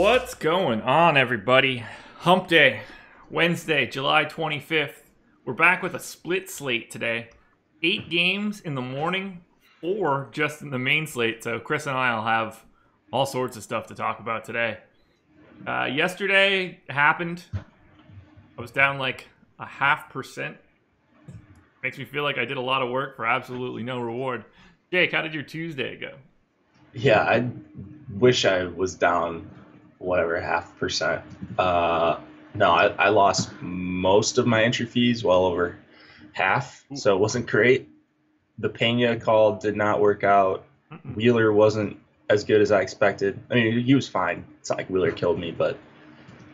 What's going on, everybody? Hump Day, Wednesday, July 25th. We're back with a split slate today. 8 games in the morning, 4 just in the main slate. So Chris and I will have all sorts of stuff to talk about today. Yesterday happened. I was down like 0.5%. Makes me feel like I did a lot of work for absolutely no reward. Jake, how did your Tuesday go? Yeah, I wish I was down whatever 0.5%. No, I lost most of my entry fees, well over half, so it wasn't great. The Pena call did not work out. Wheeler wasn't as good as I expected. I mean, he was fine. It's not like Wheeler killed me, but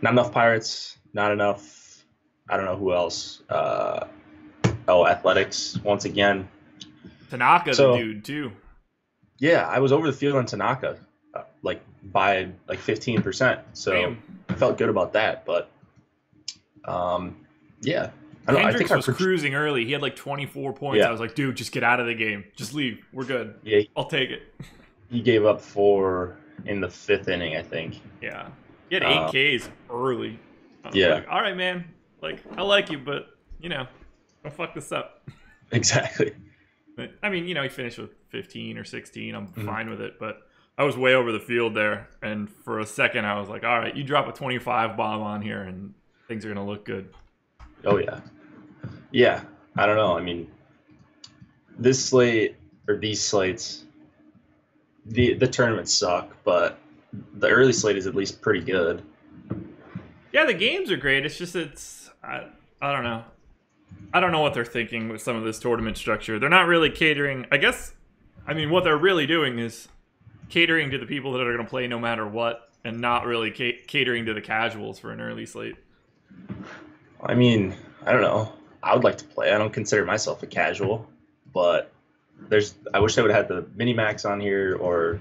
not enough Pirates, not enough. I don't know who else. Athletics once again. Tanaka, the dude, too. Yeah, I was over the field on Tanaka, by 15%. So Damn. I felt good about that. But yeah, I don't. Hendricks was cruising early. He had like 24 points. Yeah. I was like, dude, just get out of the game. Just leave. We're good. Yeah, I'll take it. he gave up 4 in the 5th inning, I think. Yeah, he had 8 Ks early. Yeah. Like, all right, man. Like, I like you, but don't fuck this up. Exactly. But, I mean, he finished with 15 or 16. I'm fine with it, but I was way over the field there, and for a second I was like, all right, you drop a 25 bomb on here and things are going to look good. Oh, yeah. Yeah, I don't know. I mean, this slate, or these slates, the tournaments suck, but the early slate is at least pretty good. Yeah, the games are great. It's just, I don't know. I don't know what they're thinking with some of this tournament structure. They're not really catering. What they're really doing is catering to the people that are going to play no matter what, and not really catering to the casuals for an early slate. I mean, I don't know. I would like to play. I don't consider myself a casual, but I wish they would have had the mini max on here, or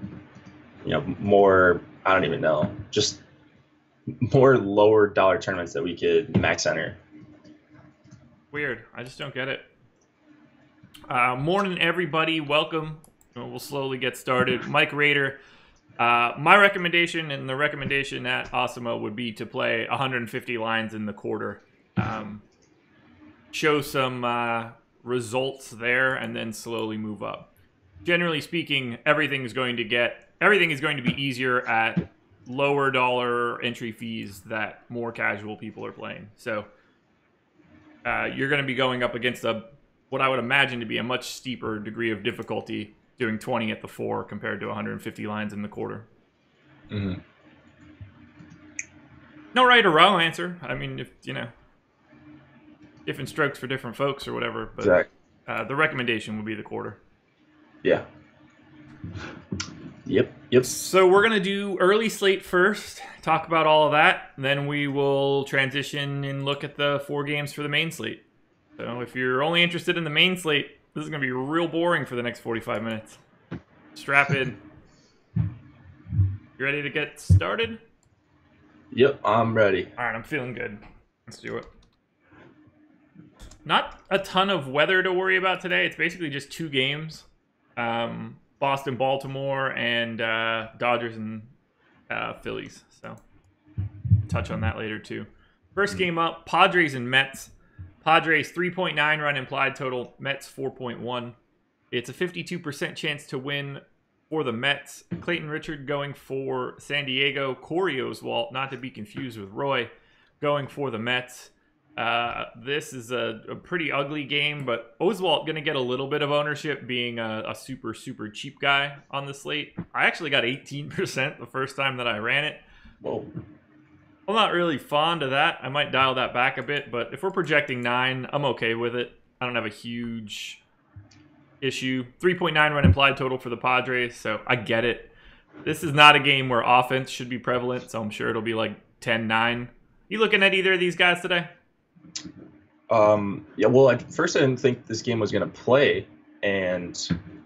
more. I don't even know. Just more lower dollar tournaments that we could max enter. Weird. I just don't get it. Morning, everybody. Welcome. We'll slowly get started. Mike Rader. My recommendation and the recommendation at Osimo would be to play 150 lines in the quarter. Show some results there and then slowly move up. Generally speaking, everything is going to be easier at lower dollar entry fees that more casual people are playing. So you're going to be going up against what I would imagine to be a much steeper degree of difficulty doing 20 at the 4 compared to 150 lines in the quarter. Mm-hmm. No right or wrong answer. I mean, if different strokes for different folks or whatever. But exactly. The recommendation would be the quarter. Yeah. Yep. So we're going to do early slate first, talk about all of that. Then we will transition and look at the 4 games for the main slate. So if you're only interested in the main slate, this is going to be real boring for the next 45 minutes. Strap in. You ready to get started? Yep, I'm ready. All right, I'm feeling good. Let's do it. Not a ton of weather to worry about today. It's basically just 2 games. Boston, Baltimore, and Dodgers and Phillies. So touch on that later too. First game up, Padres and Mets. Padres 3.9 run implied total, Mets 4.1. It's a 52% chance to win for the Mets. Clayton Richard going for San Diego. Corey Oswalt, not to be confused with Roy, going for the Mets. This is a pretty ugly game, but Oswalt going to get a little bit of ownership being a super, super cheap guy on the slate. I actually got 18% the first time that I ran it. Whoa. I'm not really fond of that. I might dial that back a bit, but if we're projecting 9, I'm okay with it. I don't have a huge issue. 3.9 run implied total for the Padres, so I get it. This is not a game where offense should be prevalent, so I'm sure it'll be like 10-9. You looking at either of these guys today? Yeah. Well, at first I didn't think this game was going to play, and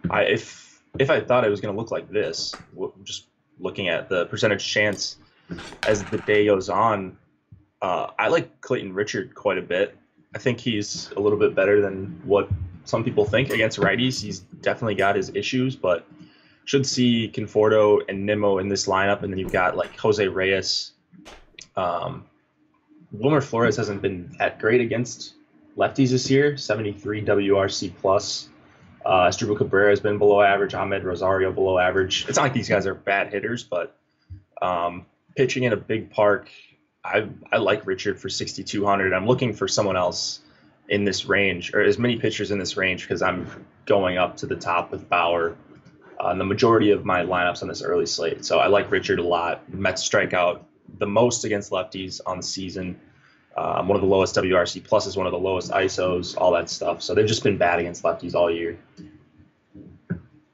if I thought it was going to look like this, just looking at the percentage chance as the day goes on, I like Clayton Richard quite a bit. I think he's a little bit better than what some people think against righties. He's definitely got his issues, but should see Conforto and Nimmo in this lineup, and then you've got like Jose Reyes. Wilmer Flores hasn't been that great against lefties this year, 73 WRC plus. Asdrubal Cabrera has been below average. Ahmed Rosario below average. It's not like these guys are bad hitters, but pitching in a big park, I like Richard for 6,200. I'm looking for someone else in this range, or as many pitchers in this range, because I'm going up to the top with Bauer on the majority of my lineups on this early slate. So I like Richard a lot. Mets strike out the most against lefties on the season. One of the lowest WRC pluses, one of the lowest ISOs, all that stuff. So they've just been bad against lefties all year.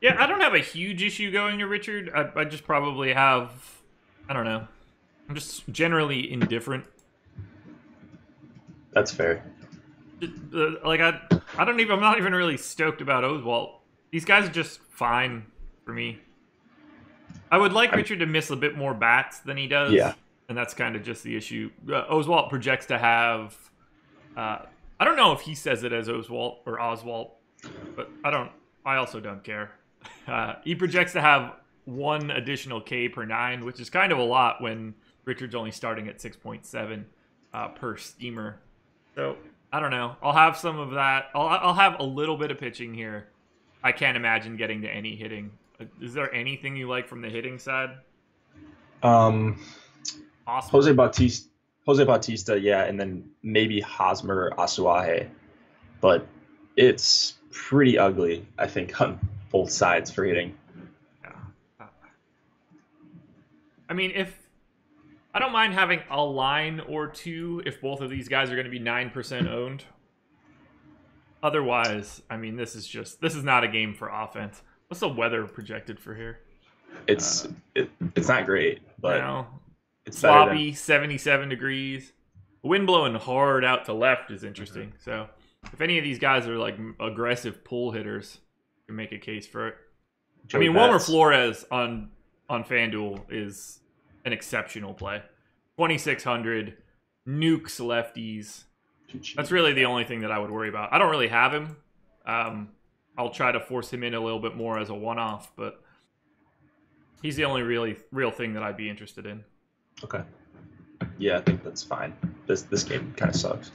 Yeah, I don't have a huge issue going to Richard. I just probably have, I don't know. I'm just generally indifferent. That's fair. Like I'm not even really stoked about Oswalt. These guys are just fine for me. I would like Richard to miss a bit more bats than he does. Yeah. And that's kind of just the issue. Oswalt projects to have, I don't know if he says it as Oswalt or Oswalt, but I also don't care. He projects to have 1 additional K per 9, which is kind of a lot when Richard's only starting at 6.7 per steamer. So I don't know. I'll have some of that. I'll have a little bit of pitching here. I can't imagine getting to any hitting. Is there anything you like from the hitting side? Awesome. Awesome. Jose Bautista, yeah, and then maybe Hosmer Asuaje. But it's pretty ugly, I think, on both sides for hitting. Yeah. I mean, I don't mind having a line or two if both of these guys are going to be 9% owned. Otherwise, I mean, this is not a game for offense. What's the weather projected for here? It's not great, but it's sloppy, 77 degrees. Wind blowing hard out to left is interesting. Mm-hmm. So if any of these guys are like aggressive pull hitters, you can make a case for it. Joey Wilmer Flores on FanDuel is an exceptional play. 2,600, nukes lefties. That's really the only thing that I would worry about. I don't really have him. I'll try to force him in a little bit more as a one-off, but he's the only real thing that I'd be interested in. Okay. Yeah, I think that's fine. This game kind of sucks.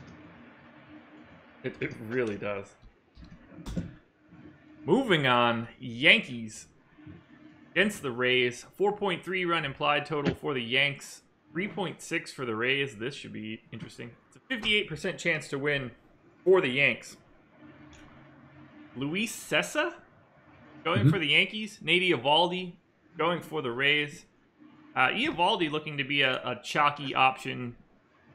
It really does. Moving on, Yankees against the Rays. 4.3 run implied total for the Yanks. 3.6 for the Rays. This should be interesting. It's a 58% chance to win for the Yanks. Luis Cessa going for the Yankees. Nate Eovaldi going for the Rays. Eovaldi looking to be a chalky option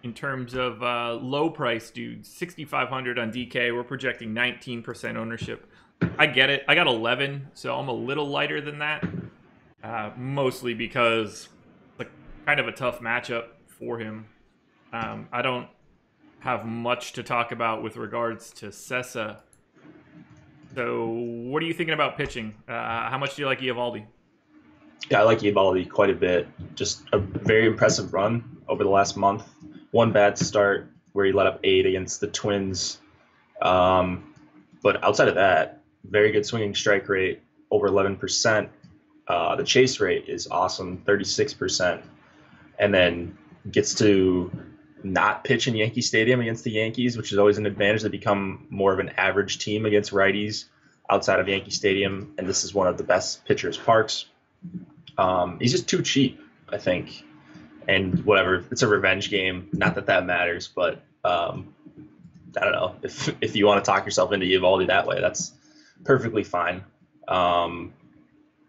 in terms of low price dudes. 6,500 on DK. We're projecting 19% ownership. I get it. I got 11, so I'm a little lighter than that. Mostly because it's kind of a tough matchup for him. I don't have much to talk about with regards to Cessa. So what are you thinking about pitching? How much do you like Eovaldi? Yeah, I like Eovaldi quite a bit. Just a very impressive run over the last month. One bad start where he let up 8 against the Twins. But outside of that, very good swinging strike rate, over 11%. The chase rate is awesome, 36%. And then gets to not pitch in Yankee Stadium against the Yankees, which is always an advantage. They become more of an average team against righties outside of Yankee Stadium, and this is one of the best pitchers' parks. He's just too cheap, I think. And whatever, it's a revenge game. Not that matters, but I don't know. If you want to talk yourself into Eovaldi that way, that's perfectly fine. I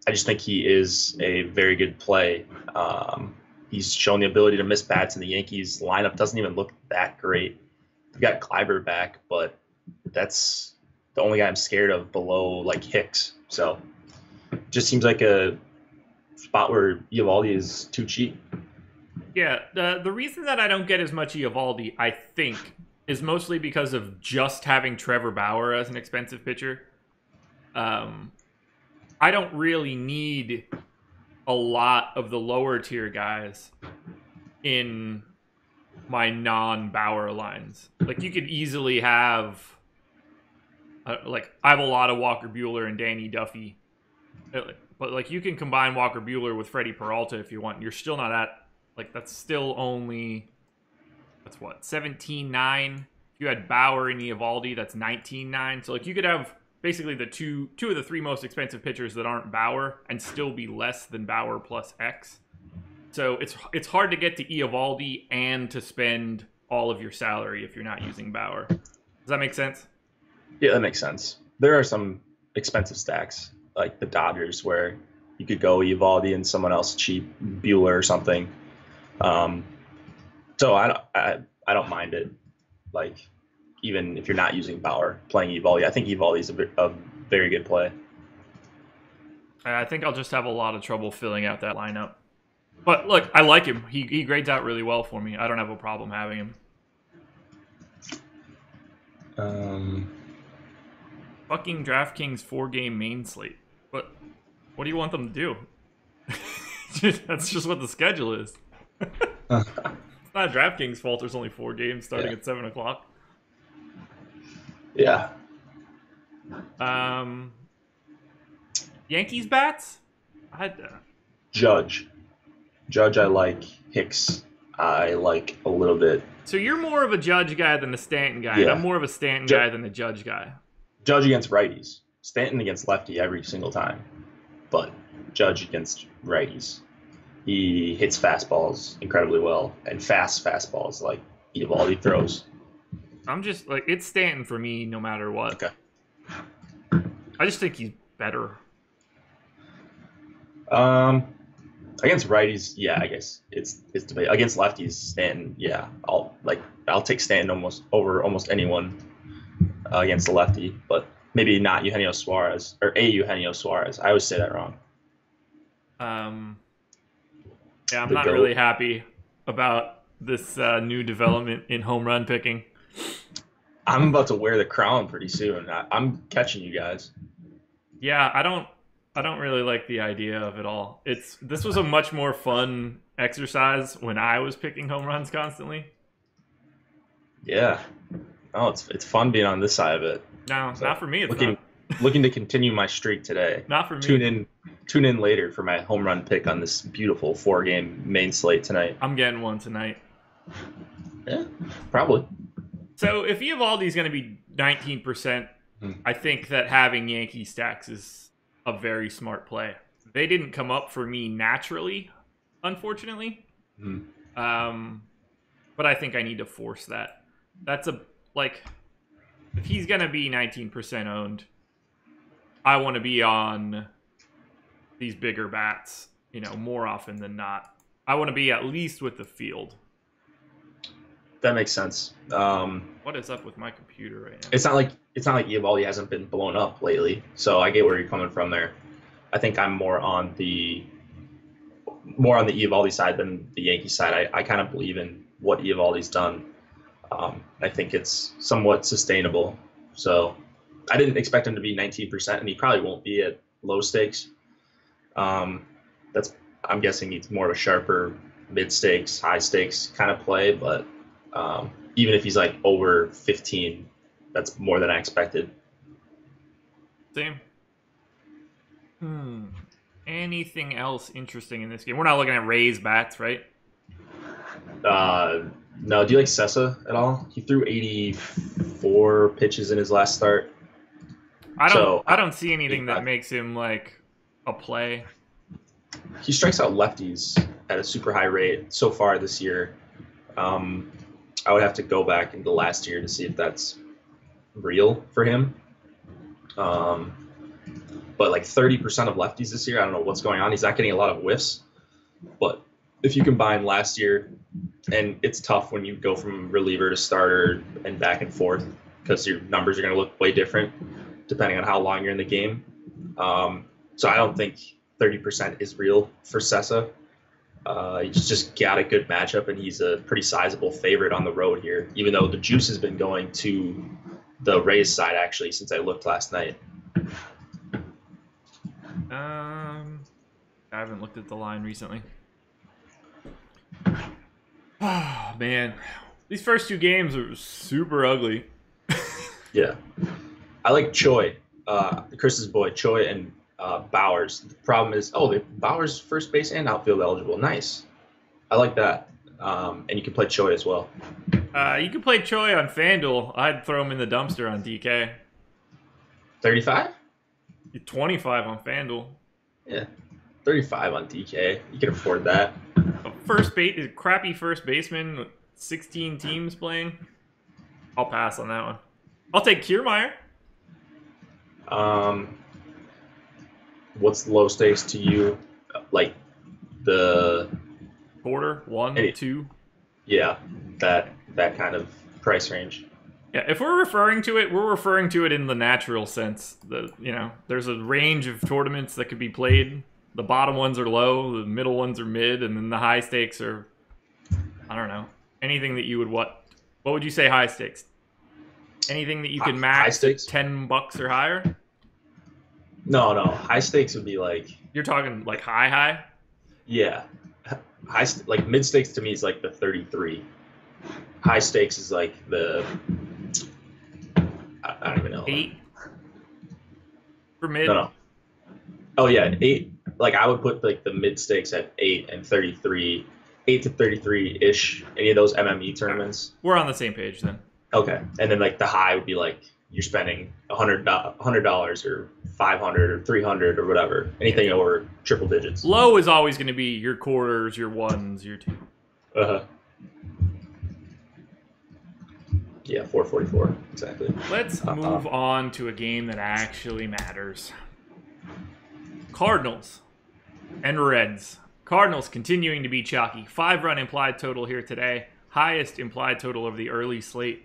just think he is a very good play. He's shown the ability to miss bats, and the Yankees lineup doesn't even look that great. They've got Kleiber back, but that's the only guy I'm scared of below like Hicks. So just seems like a spot where Eovaldi is too cheap. Yeah, the reason that I don't get as much Eovaldi, I think, is mostly because of just having Trevor Bauer as an expensive pitcher. I don't really need a lot of the lower tier guys in my non-Bauer lines. Like, you could easily have, I have a lot of Walker Buehler and Danny Duffy. But like you can combine Walker Buehler with Freddie Peralta if you want. You're still not at like that's still only that's what 17.9. If you had Bauer and Eovaldi, that's 19.9. So like you could have basically the two of the three most expensive pitchers that aren't Bauer and still be less than Bauer plus X. So it's hard to get to Eovaldi and to spend all of your salary if you're not using Bauer. Does that make sense? Yeah, that makes sense. There are some expensive stacks like the Dodgers where you could go Eovaldi and someone else cheap, Bueller or something. So I don't mind it. Like even if you're not using Bauer, playing Eovaldi, I think Eovaldi is a very good play. I think I'll just have a lot of trouble filling out that lineup. But look, I like him. He grades out really well for me. I don't have a problem having him. Fucking DraftKings 4-game main slate. What do you want them to do? That's just what the schedule is. It's not DraftKings' fault. There's only 4 games starting at 7 o'clock. Yeah. Yankees bats? Judge, I like. Hicks, I like a little bit. So you're more of a Judge guy than a Stanton guy. Yeah. And I'm more of a Stanton guy than a Judge guy. Judge against righties. Stanton against lefty every single time. But Judge against righties. He hits fastballs incredibly well. And fast fastballs like Eovaldi throws. I'm just like, it's Stanton for me no matter what. Okay. I just think he's better. Against righties, yeah, I guess it's debate. Against lefties, Stanton, yeah, I'll take Stanton over almost anyone against the lefty, but maybe not Eugenio Suarez or Eugenio Suarez. I always say that wrong. Yeah, I'm not really happy about this new development in home run picking. I'm about to wear the crown pretty soon. I'm catching you guys. Yeah, I don't really like the idea of it all. This was a much more fun exercise when I was picking home runs constantly. Yeah. Oh, it's fun being on this side of it. No, so not for me. Looking to continue my streak today. Not for me. Tune in later for my home run pick on this beautiful 4-game main slate tonight. I'm getting one tonight. Yeah, probably. So if Eovaldi's going to be 19%, I think that having Yankee stacks is a very smart play. They didn't come up for me naturally, unfortunately. But I think I need to force that. That's if he's going to be 19% owned, I want to be on these bigger bats, more often than not. I want to be at least with the field. That makes sense. What is up with my computer right now? It's not like Eovaldi hasn't been blown up lately, so I get where you're coming from there. I think I'm more on the Eovaldi side than the Yankee side. I kind of believe in what Eovaldi's done. I think it's somewhat sustainable. So I didn't expect him to be 19%, and he probably won't be at low stakes. I'm guessing he's more of a sharper mid stakes, high stakes kind of play, but. Even if he's like over 15, that's more than I expected. Same. Anything else interesting in this game? We're not looking at Rays bats, right? No. Do you like Sessa at all? He threw 84 pitches in his last start. I don't see anything that makes him like a play. He strikes out lefties at a super high rate so far this year. I would have to go back into last year to see if that's real for him. But like 30% of lefties this year, I don't know what's going on. He's not getting a lot of whiffs. But if you combine last year, and it's tough when you go from reliever to starter and back and forth because your numbers are going to look way different depending on how long you're in the game. So I don't think 30% is real for Sessa. He's just got a good matchup, and he's a pretty sizable favorite on the road here, even though the juice has been going to the Rays side, actually, since I looked last night. I haven't looked at the line recently. Oh, man. These first 2 games are super ugly. Yeah. I like Choi, Chris's boy, Choi and Bowers. The problem is, Bowers first base and outfield eligible. Nice. I like that. And you can play Choi as well. You can play Choi on FanDuel. I'd throw him in the dumpster on DK. 35? 25 on FanDuel. Yeah. 35 on DK. You can afford that. A crappy first baseman with 16 teams playing. I'll pass on that one. I'll take Kiermaier. What's low stakes to you? Like the quarter, 1, 2. Yeah, that kind of price range. Yeah, if we're referring to it, we're referring to it in the natural sense. There's a range of tournaments that could be played. The bottom ones are low, the middle ones are mid, and then the high stakes are, I don't know, anything that you would what would you say high stakes? Anything that you can max at $10 or higher? No. High stakes would be like... You're talking like high? Yeah. Like mid stakes to me is like the 33. High stakes is like the... I don't even know. 8? For mid? No. Oh yeah, 8. Like I would put like the mid stakes at 8 and 33. 8 to 33-ish. Any of those MME tournaments. We're on the same page then. Okay. And then like the high would be like you're spending $100 or $500 or $300 or whatever. Anything over triple digits. Low is always going to be your quarters, your ones, your 2. Uh-huh. Yeah, 444. Exactly. Let's move on to a game that actually matters. Cardinals and Reds. Cardinals continuing to be chalky. 5-run implied total here today. Highest implied total of the early slate.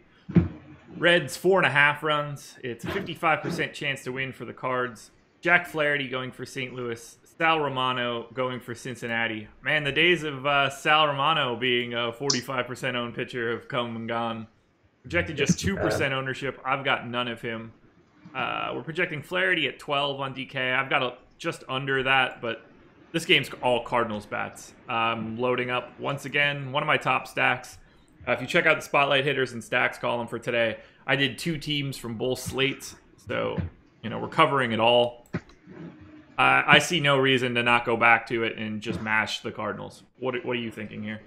Reds 4.5 runs. It's a 55% chance to win for the Cards. Jack Flaherty going for St. Louis. Sal Romano going for Cincinnati. Man, the days of Sal Romano being a 45% owned pitcher have come and gone. Projected just 2% ownership. I've got none of him. We're projecting Flaherty at 12 on DK. I've got just under that, but this game's all Cardinals bats. Loading up once again. One of my top stacks. If you check out the Spotlight Hitters and Stacks column for today, I did 2 teams from both slates. So, we're covering it all. I see no reason to not go back to it and just mash the Cardinals. What are you thinking here?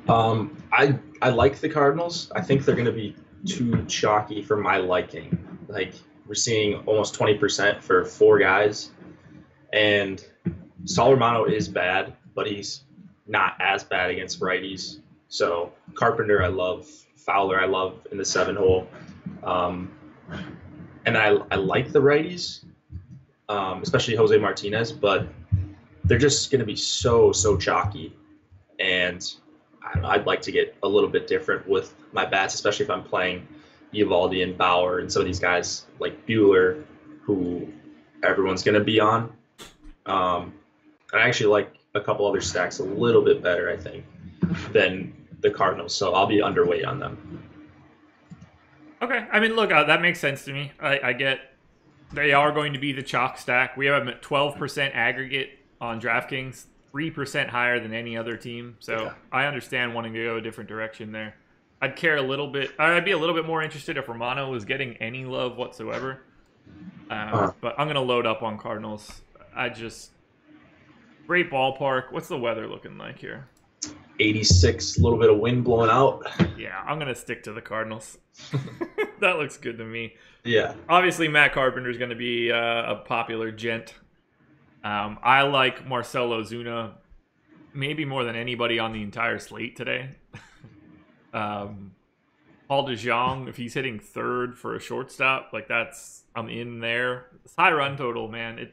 I like the Cardinals. I think they're going to be too chalky for my liking. Like, we're seeing almost 20% for 4 guys. And Sal Romano is bad, but he's not as bad against righties. So Carpenter I love. Fowler I love in the 7-hole. And I like the righties, especially Jose Martinez, but they're just going to be so chalky. And I don't know, I'd like to get a little bit different with my bats, especially if I'm playing Eovaldi and Bauer and some of these guys like Buehler, who everyone's going to be on. I actually like a couple other stacks a little bit better, I think, than the Cardinals. So I'll be underweight on them. Okay. I mean, look, that makes sense to me. I get they are going to be the chalk stack. We have them at 12% aggregate on DraftKings, 3% higher than any other team. So yeah. I understand wanting to go a different direction there. I'd care a little bit. I'd be a little bit more interested if Romano was getting any love whatsoever. But I'm going to load up on Cardinals. Great ballpark. What's the weather looking like here? 86, a little bit of wind blowing out. Yeah, I'm going to stick to the Cardinals. That looks good to me. Yeah. Obviously, Matt Carpenter is going to be a popular gent. I like Marcell Ozuna maybe more than anybody on the entire slate today. Paul DeJong, if he's hitting third for a shortstop, I'm in there. This high run total, man,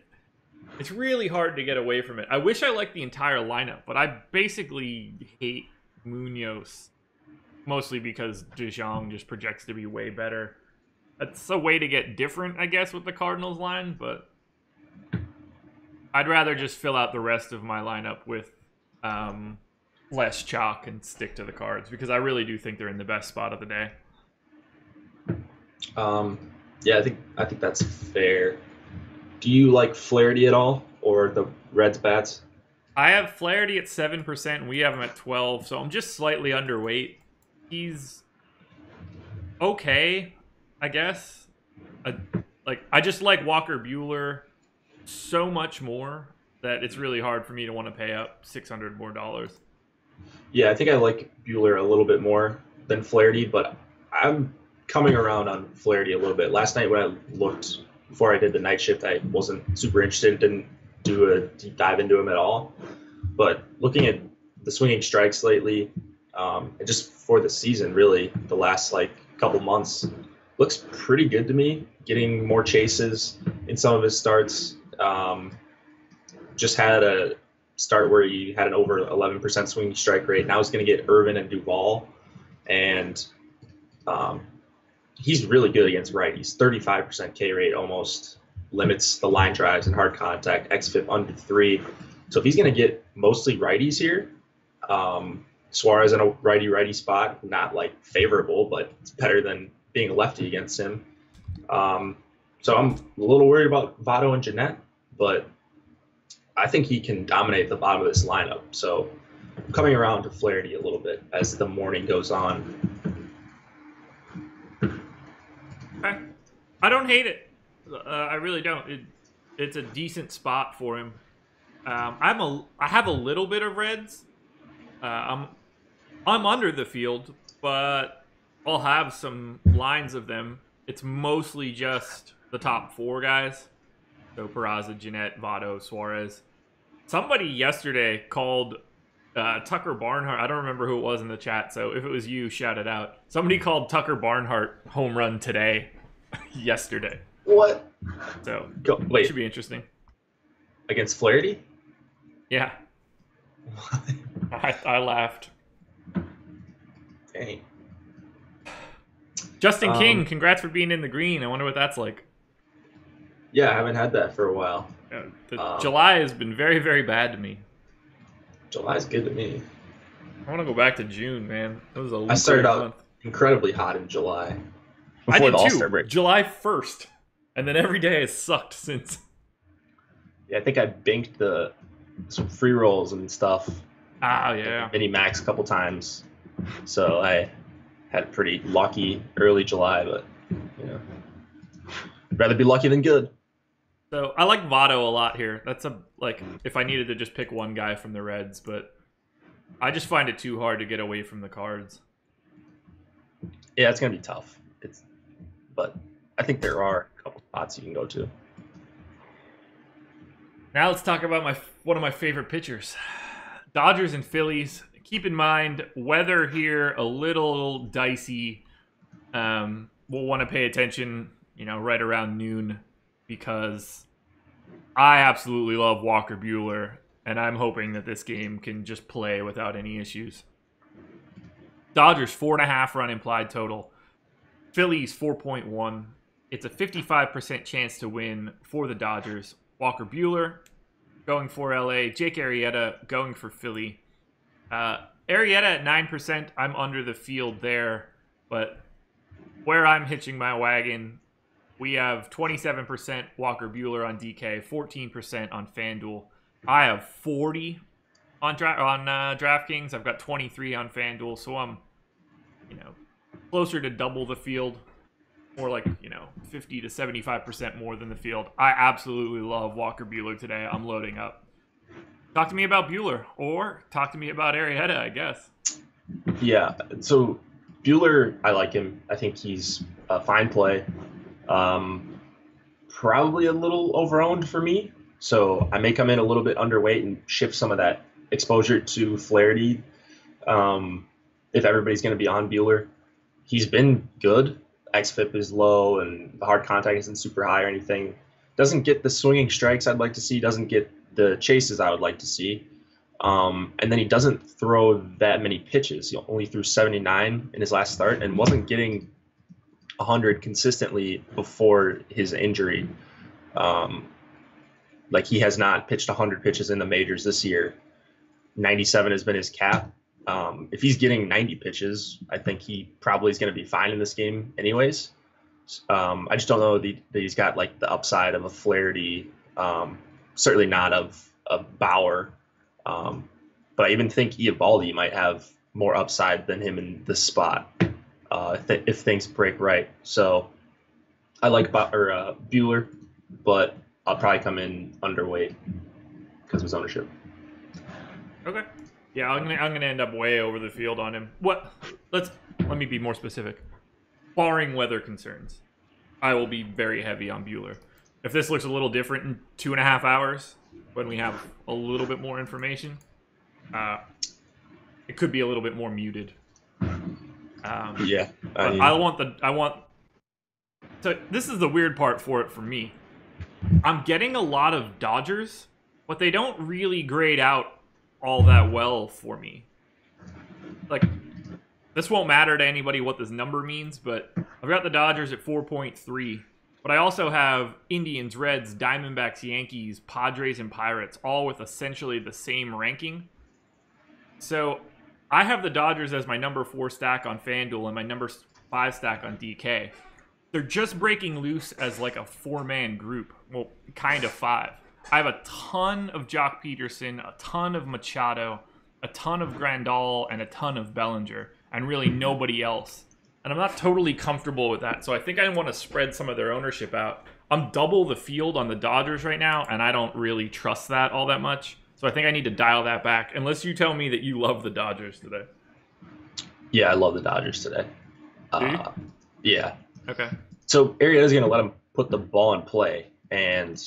it's really hard to get away from it. I wish I liked the entire lineup, but I basically hate Munoz, mostly because DeJong just projects to be way better. That's a way to get different, I guess, with the Cardinals line, but I'd rather just fill out the rest of my lineup with less chalk and stick to the Cards, because I really do think they're in the best spot of the day. Yeah, I think that's fair. Do you like Flaherty at all, or the Reds bats? I have Flaherty at 7%, and we have him at 12, so I'm just slightly underweight. He's okay, I guess. like I just like Walker Buehler so much more that it's really hard for me to want to pay up $600 more. Yeah, I think I like Bueller a little bit more than Flaherty, but I'm coming around on Flaherty a little bit. Last night when I looked before I did the night shift, I wasn't super interested, didn't do a deep dive into him at all. But looking at the swinging strikes lately, and just for the season, really, the last like couple months, looks pretty good to me. Getting more chases in some of his starts. Just had a start where he had an over 11% swinging strike rate. Now he's going to get Irvin and Duvall, and he's really good against righties. 35% K rate, almost limits the line drives and hard contact. xFIP under 3. So if he's going to get mostly righties here, Suarez in a righty spot, not like favorable, but it's better than being a lefty against him. So I'm a little worried about Votto and Jeanette, but I think he can dominate the bottom of this lineup. So I'm coming around to Flaherty a little bit as the morning goes on. Okay. I don't hate it. I really don't. It's a decent spot for him. I have a little bit of Reds. I'm under the field, but I'll have some lines of them. It's mostly just the top 4 guys. So Peraza, Jeanette, Votto, Suarez. Somebody yesterday called Tucker Barnhart. I don't remember who it was in the chat, so if it was you, shout it out. Somebody called Tucker Barnhart home run today, yesterday. What? So Wait, should be interesting. Against Flaherty? Yeah. I laughed. Dang. Justin King, congrats for being in the green. I wonder what that's like. Yeah, I haven't had that for a while. July has been very, very bad to me. July's good to me. I want to go back to June, man. It was I started out incredibly hot in July. I did too. July 1st. And then every day has sucked since. Yeah, I think I banked some free rolls and stuff. Ah, yeah. Mini max a couple times. So I had pretty lucky early July, but I'd rather be lucky than good. So I like Votto a lot here. That's if I needed to just pick one guy from the Reds, but I just find it too hard to get away from the Cards. Yeah, it's gonna be tough. But I think there are a couple spots you can go to. Now let's talk about one of my favorite pitchers. Dodgers and Phillies. Keep in mind, weather here a little dicey. We'll want to pay attention, right around noon, because I absolutely love Walker Buehler, and I'm hoping that this game can just play without any issues. Dodgers 4.5 run implied total. Phillies 4.1. It's a 55% chance to win for the Dodgers. Walker Buehler going for LA. Jake Arrieta going for Philly. Arrieta at 9%. I'm under the field there, but where I'm hitching my wagon, we have 27% Walker Buehler on DK, 14% on FanDuel. I have 40 on DraftKings. I've got 23 on FanDuel, so I'm, closer to double the field, more like 50 to 75% more than the field. I absolutely love Walker Buehler today. I'm loading up. Talk to me about Buehler, or talk to me about Arrieta, I guess. Yeah, so Buehler, I like him. I think he's a fine play. Probably a little overowned for me, so I may come in a little bit underweight and shift some of that exposure to Flaherty. If everybody's going to be on Buehler, he's been good. xFIP is low, and the hard contact isn't super high or anything. Doesn't get the swinging strikes I'd like to see. Doesn't get the chases I would like to see. And then he doesn't throw that many pitches. He only threw 79 in his last start and wasn't getting 100 consistently before his injury. He has not pitched 100 pitches in the majors this year. 97 has been his cap. If he's getting 90 pitches, I think he probably is going to be fine in this game anyways. I just don't know that he's got the upside of a Flaherty, certainly not of Bauer. But I even think Eovaldi might have more upside than him in this spot if things break right. So I like Bueller, but I'll probably come in underweight because of his ownership. Okay. Yeah, I'm gonna end up way over the field on him. Let me be more specific. Barring weather concerns, I will be very heavy on Bueller. If this looks a little different in 2.5 hours, when we have a little bit more information, it could be a little bit more muted. Yeah, So this is the weird part for me. I'm getting a lot of Dodgers, but they don't really grade out all that well for me. Like, this won't matter to anybody what this number means, but I've got the Dodgers at 4.3. But I also have Indians, Reds, Diamondbacks, Yankees, Padres, and Pirates, all with essentially the same ranking. So I have the Dodgers as my number 4 stack on FanDuel and my number 5 stack on DK. They're just breaking loose as like a 4-man group. Well, kind of 5. I have a ton of Jock Peterson, a ton of Machado, a ton of Grandal, and a ton of Bellinger, and really nobody else. And I'm not totally comfortable with that, so I think I want to spread some of their ownership out. I'm double the field on the Dodgers right now, and I don't really trust that all that much. So I think I need to dial that back, unless you tell me that you love the Dodgers today. Yeah, I love the Dodgers today. Do you? Yeah. Okay. So Arrieta's going to let him put the ball in play, and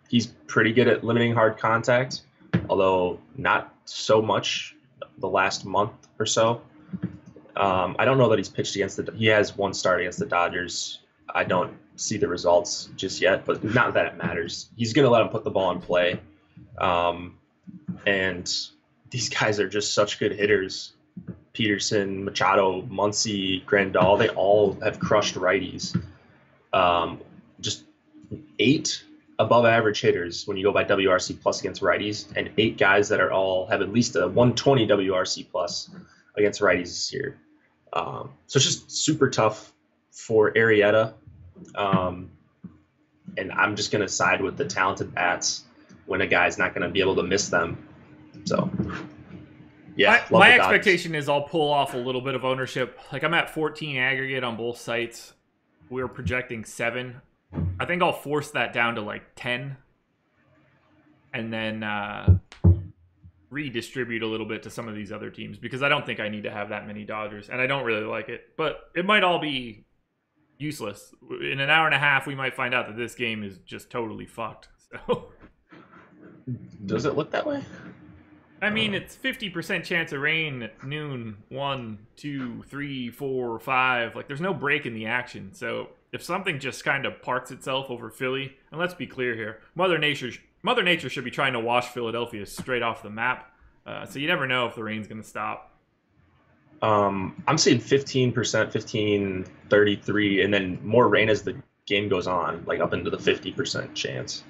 he's pretty good at limiting hard contact, although not so much the last month or so. I don't know that he's pitched against he has one start against the Dodgers. I don't see the results just yet, but not that it matters. He's going to let him put the ball in play. And these guys are just such good hitters. Peterson, Machado, Muncy, Grandal, they all have crushed righties. Just 8 above average hitters when you go by WRC plus against righties, and 8 guys that are all have at least a 120 WRC plus against righties this year. So it's just super tough for Arrieta. And I'm just going to side with the talented bats when a guy's not going to be able to miss them. So, yeah. My expectation is I'll pull off a little bit of ownership. Like, I'm at 14 aggregate on both sites. We're projecting 7. I think I'll force that down to like 10. And then redistribute a little bit to some of these other teams, because I don't think I need to have that many Dodgers, and I don't really like it. But it might all be useless. In an hour and a half, we might find out that this game is just totally fucked. So, does it look that way? I mean, it's 50% chance of rain at noon, 1, 2, 3, 4, 5. Like, there's no break in the action. So if something just kind of parks itself over Philly, and let's be clear here, Mother Nature should be trying to wash Philadelphia straight off the map. So you never know if the rain's going to stop. I'm seeing 15%, 15, 33, and then more rain as the game goes on, like up into the 50% chance.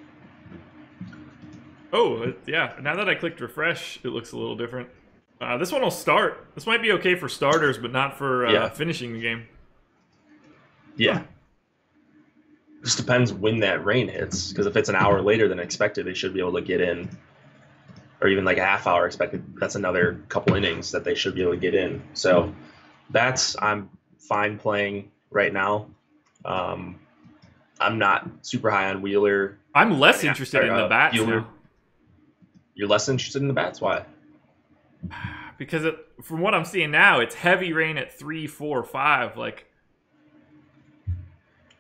Oh, yeah. Now that I clicked refresh, it looks a little different. This one will start. This might be okay for starters, but not for finishing the game. Yeah. Just depends when that rain hits, because if it's an hour later than expected, they should be able to get in, or even like a half hour expected. That's another couple innings that they should be able to get in. So I'm fine playing right now. I'm not super high on Wheeler. I'm less interested in the bats now. You're less interested in the bats? Why? Because from what I'm seeing now, it's heavy rain at 3, 4, 5. Like,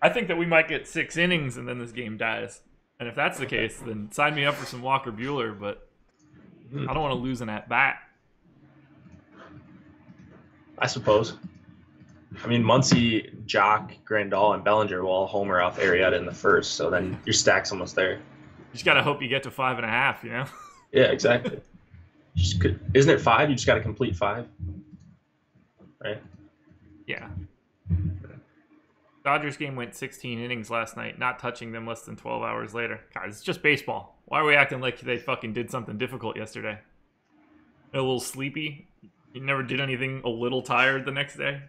I think that we might get 6 innings and then this game dies. And if that's the case, then sign me up for some Walker Buehler, but I don't want to lose an at-bat. I suppose. I mean, Muncy, Jock, Grandal, and Bellinger will all homer off Arrieta in the first, so then your stack's almost there. You just got to hope you get to 5.5, you know? Yeah, exactly. Isn't it 5? You just got to complete 5, right? Yeah. Dodgers game went 16 innings last night, not touching them less than 12 hours later. God, it's just baseball. Why are we acting like they fucking did something difficult yesterday? A little sleepy? You never did anything a little tired the next day?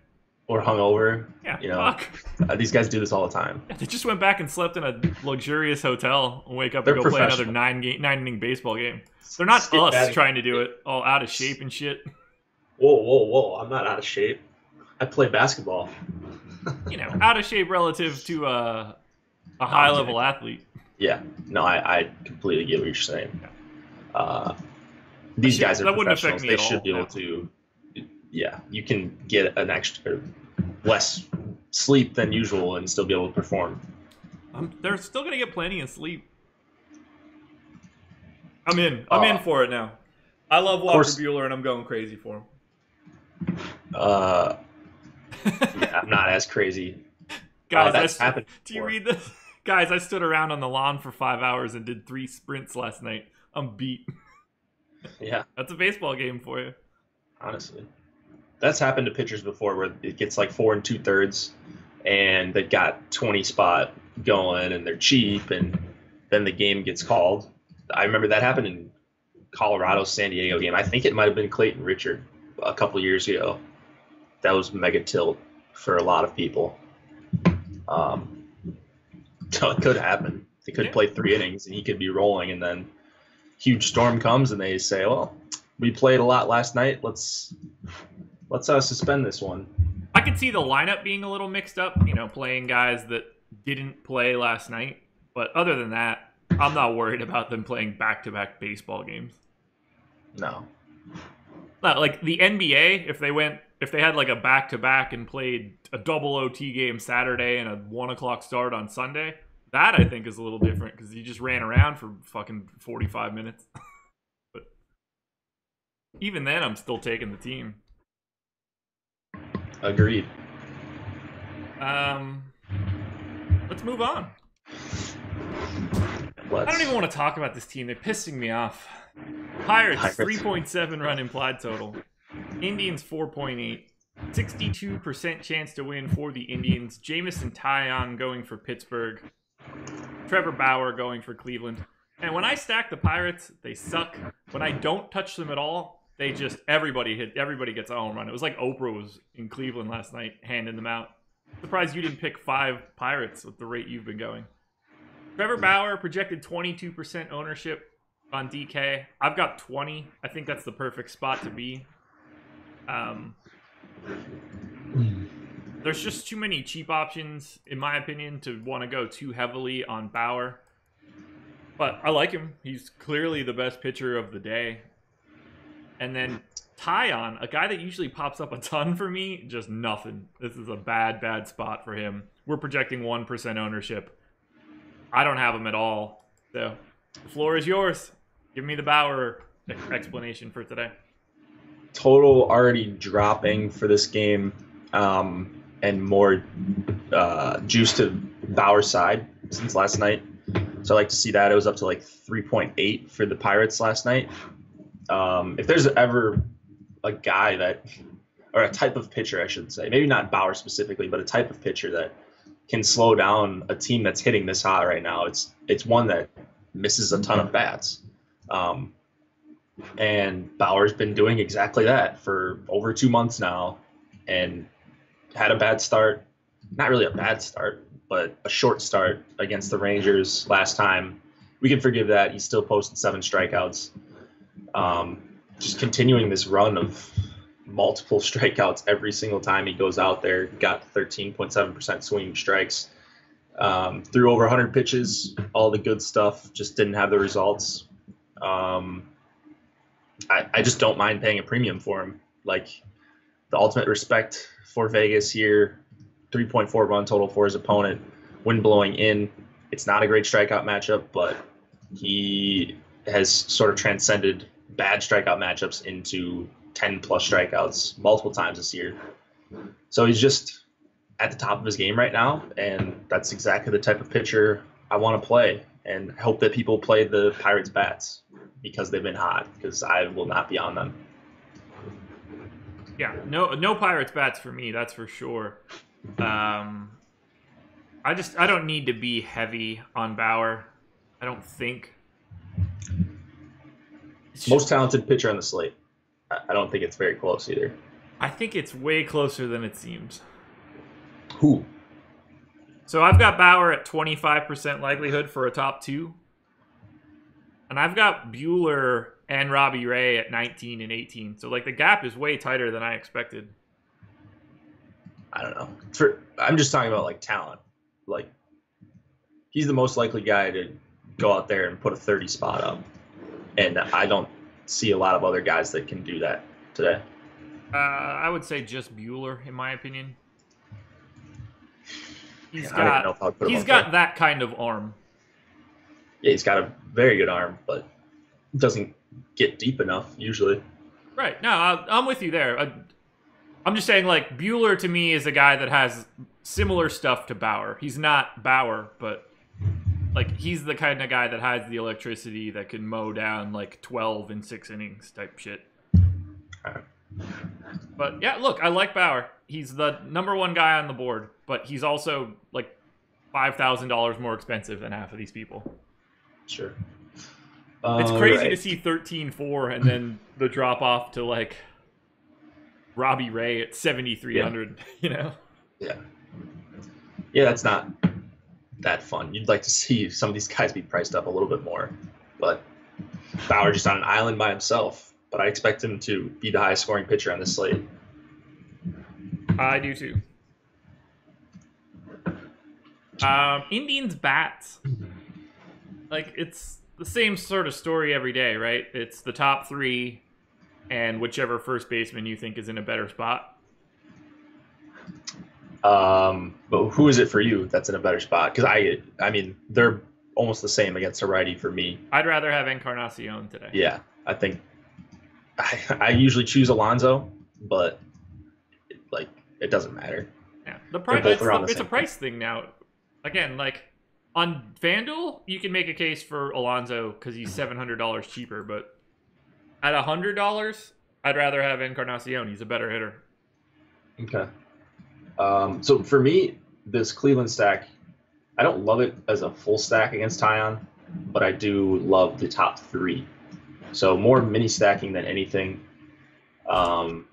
Or hungover? Yeah, you know, fuck. These guys do this all the time. Yeah, they just went back and slept in a luxurious hotel and wake up and go play another 9-inning baseball game. They're not us trying to do it all out of shape and shit. Whoa. I'm not out of shape. I play basketball. out of shape relative to a high-level athlete. Yeah. No, I completely get what you're saying. These guys are professionals. They should be able to. Yeah, you can get an extra less sleep than usual and still be able to perform. They're still gonna get plenty of sleep. I'm in for it now. I love Walker Buehler, and I'm going crazy for him. Yeah, I'm not as crazy. Guys, do you read this? Guys, I stood around on the lawn for 5 hours and did 3 sprints last night. I'm beat. Yeah. That's a baseball game for you. Honestly. That's happened to pitchers before where it gets like 4 2/3 and they've got 20 spot going and they're cheap and then the game gets called. I remember that happened in Colorado's San Diego game. I think it might have been Clayton Richard a couple years ago. That was mega tilt for a lot of people. So it could happen. They could play 3 innings and he could be rolling, and then huge storm comes and they say, "Well, we played a lot last night. Let's suspend this one." I could see the lineup being a little mixed up. Playing guys that didn't play last night. But other than that, I'm not worried about them playing back-to-back baseball games. No. Like the NBA, if they had like a back-to-back and played a double OT game Saturday and a 1 o'clock start on Sunday, that I think is a little different because you just ran around for fucking 45 minutes. But even then, I'm still taking the team. Agreed. Let's move on. I don't even want to talk about this team. They're pissing me off. Pirates 3.7 run implied total. Indians 4.8. 62% chance to win for the Indians. Jamison Taillon going for Pittsburgh. Trevor Bauer going for Cleveland. And when I stack the Pirates, they suck. When I don't touch them at all, they just everybody gets a home run. It was like Oprah was in Cleveland last night handing them out. Surprised you didn't pick 5 Pirates with the rate you've been going. Trevor Bauer projected 22% ownership on DK. I've got 20. I think that's the perfect spot to be. There's just too many cheap options, in my opinion, to want to go too heavily on Bauer. But I like him. He's clearly the best pitcher of the day. And then Taillon, a guy that usually pops up a ton for me, just nothing. This is a bad spot for him. We're projecting 1% ownership. I don't have him at all. So the floor is yours. Give me the Bauer explanation for today. Total already dropping for this game, and more juice to Bauer's side since last night. So I like to see that. It was up to like 3.8 for the Pirates last night. If there's ever a guy that, or a type of pitcher, I should say, maybe not Bauer specifically, but a type of pitcher that can slow down a team that's hitting this hot right now, it's one that misses a ton of bats. And Bauer's been doing exactly that for over 2 months now, and had a bad start. Not really a bad start, but a short start against the Rangers last time. We can forgive that. He still posted 7 strikeouts. Just continuing this run of multiple strikeouts every single time he goes out there. Got 13.7% swinging strikes. Threw over 100 pitches, all the good stuff. Just didn't have the results. I just don't mind paying a premium for him. Like, the ultimate respect for Vegas here. 3.4 run total for his opponent. Wind blowing in. It's not a great strikeout matchup, but he has sort of transcended bad strikeout matchups into 10-plus strikeouts multiple times this year. So he's just at the top of his game right now, and that's exactly the type of pitcher I want to play. And I hope that people play the Pirates bats because they've been hot, because I will not be on them. Yeah, no Pirates bats for me, that's for sure. I don't need to be heavy on Bauer. I don't think. Most talented pitcher on the slate. I don't think it's very close either. I think it's way closer than it seems. Who? So I've got Bauer at 25% likelihood for a top 2. And I've got Buehler and Robbie Ray at 19 and 18. So, like, the gap is way tighter than I expected. I don't know. I'm just talking about like talent. Like he's the most likely guy to go out there and put a 30 spot up, and I don't see a lot of other guys that can do that today. I would say just Bueller, in my opinion. He's got that kind of arm. Yeah, he's got a very good arm, but doesn't get deep enough usually. Right. No, I'm with you there. I'm just saying, like, Bueller to me is a guy that has similar stuff to Bauer. He's not Bauer, but, like, he's the kind of guy that has the electricity that can mow down, like, 12 in 6 innings type shit. But, yeah, look, I like Bauer. He's the number one guy on the board, but he's also, like, $5,000 more expensive than half of these people. Sure. It's crazy to see 13-4 and then the drop off to, like, Robbie Ray at 7,300, you know? Yeah. Yeah, that's not that fun. You'd like to see some of these guys be priced up a little bit more. But Bauer just on an island by himself. But I expect him to be the highest scoring pitcher on this slate. I do too. Indians bats. Like, it's the same sort of story every day, right? It's the top three and whichever first baseman you think is in a better spot. But who is it for you that's in a better spot? Because I mean, they're almost the same against a righty for me. I'd rather have Encarnacion today. Yeah, I think I usually choose Alonso, but it doesn't matter. Yeah, the price. It's a price thing now. Again, like on FanDuel, you can make a case for Alonso because he's $700 cheaper, but at $100, I'd rather have Encarnacion. He's a better hitter. Okay. So for me, this Cleveland stack, I don't love it as a full stack against Tyon, but I do love the top three. So more mini stacking than anything. I don't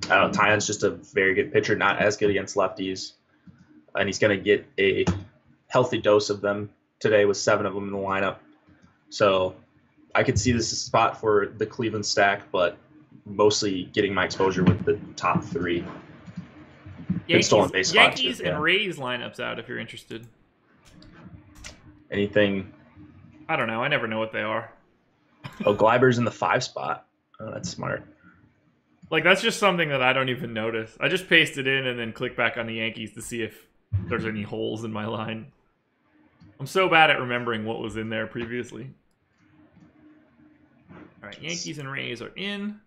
know. Tyon's just a very good pitcher, not as good against lefties, and he's going to get a healthy dose of them today with 7 of them in the lineup. So I could see this as a spot for the Cleveland stack, but mostly getting my exposure with the top three. Yankees and Rays lineups out if you're interested. Anything? I don't know. I never know what they are. Oh, Gleiber's in the 5 spot. Oh, that's smart. Like, that's just something that I don't even notice. I just paste it in and then click back on the Yankees to see if there's any holes in my line. I'm so bad at remembering what was in there previously. All right, Yankees and Rays are in.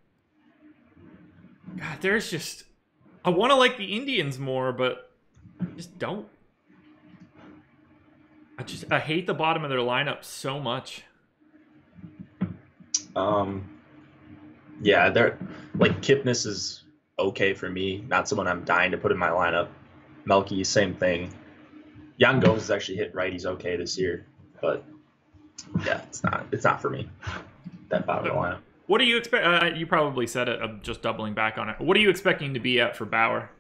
God, there's just... I want to like the Indians more, but I just don't. I hate the bottom of their lineup so much. Yeah, they're like Kipnis is okay for me. Not someone I'm dying to put in my lineup. Melky, same thing. Yan Gomes has actually hit righties okay this year, but yeah, it's not for me. That bottom of the lineup. What do you expect? You probably said it. I'm just doubling back on it. What are you expecting to be at for Bauer?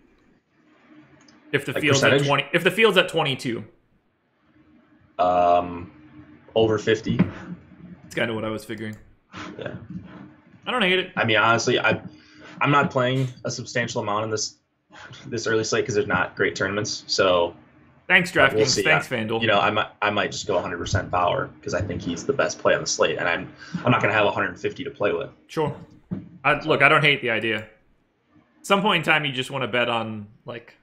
If the field's at 20, if the field's at 22, over 50. It's kind of what I was figuring. Yeah, I don't hate it. I mean, honestly, I'm not playing a substantial amount in this early slate because there's not great tournaments. So thanks, DraftKings. Thanks, FanDuel. You know, I might just go 100% Bauer because I think he's the best play on the slate, and I'm not going to have 150 to play with. Sure. Look, I don't hate the idea. At some point in time, you just want to bet on, like...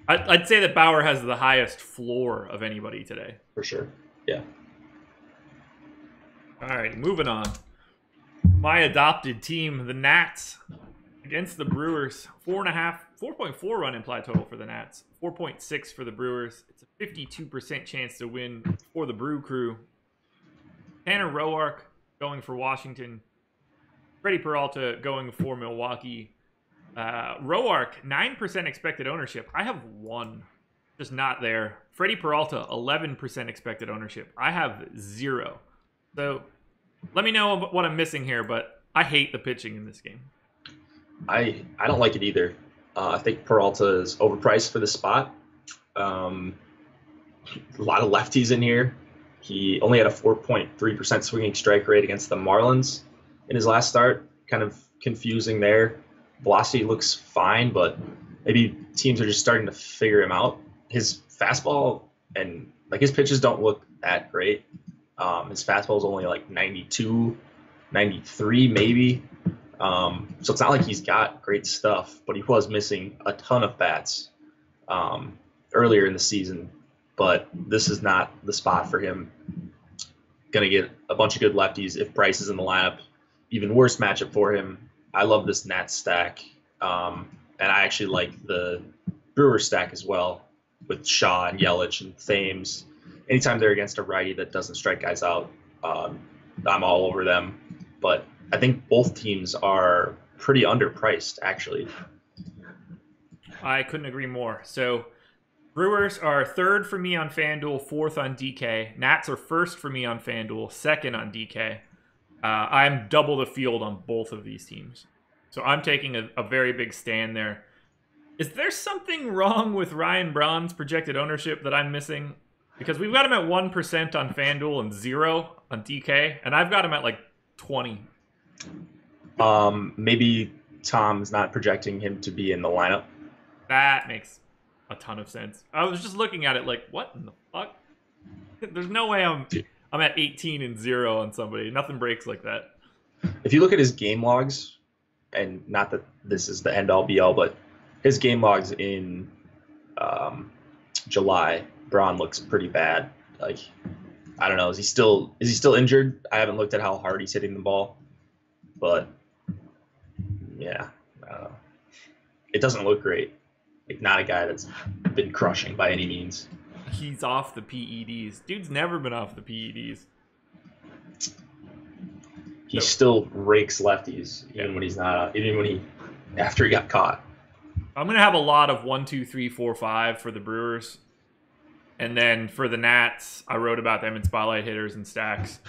I'd say that Bauer has the highest floor of anybody today. For sure. Yeah. All right, moving on. My adopted team, the Nats, against the Brewers. 4.4 run implied total for the Nats. 4.6 for the Brewers. It's a 52% chance to win for the Brew Crew. Tanner Roark going for Washington. Freddie Peralta going for Milwaukee. Roark, 9% expected ownership. I have 1. Just not there. Freddie Peralta, 11% expected ownership. I have 0. So let me know what I'm missing here, but I hate the pitching in this game. I don't like it either. I think Peralta is overpriced for the spot. A lot of lefties in here. He only had a 4.3% swinging strike rate against the Marlins in his last start. Kind of confusing there. velocity looks fine, but maybe teams are just starting to figure him out. His fastball and like his pitches don't look that great. His fastball is only like 92, 93 maybe. So it's not like he's got great stuff, but he was missing a ton of bats earlier in the season. But this is not the spot for him. Going to get a bunch of good lefties if Bryce is in the lineup. Even worse matchup for him. I love this Nats stack. And I actually like the Brewers stack as well with Shaw and Yelich and Thames. Anytime they're against a righty that doesn't strike guys out, I'm all over them. But I think both teams are pretty underpriced, actually. I couldn't agree more. So Brewers are third for me on FanDuel, fourth on DK. Nats are first for me on FanDuel, second on DK. I'm double the field on both of these teams. So I'm taking a very big stand there. Is there something wrong with Ryan Braun's projected ownership that I'm missing? Because we've got him at 1% on FanDuel and 0 on DK, and I've got him at like 20. Maybe Tom's not projecting him to be in the lineup. That makes a ton of sense. I was just looking at it like, what in the fuck? There's no way I'm at 18 and 0 on somebody. Nothing breaks like that. If you look at his game logs, and not that this is the end-all be-all, but his game logs in July, Braun looks pretty bad. Like, I don't know. Is he still injured? I haven't looked at how hard he's hitting the ball, but yeah, I don't know. It doesn't look great. Like, not a guy that's been crushing by any means. He's off the PEDs. Dude's never been off the PEDs. He still rakes lefties, even when he's not. After he got caught. I'm gonna have a lot of 1, 2, 3, 4, 5 for the Brewers, and then for the Nats, I wrote about them in Spotlight Hitters and Stacks.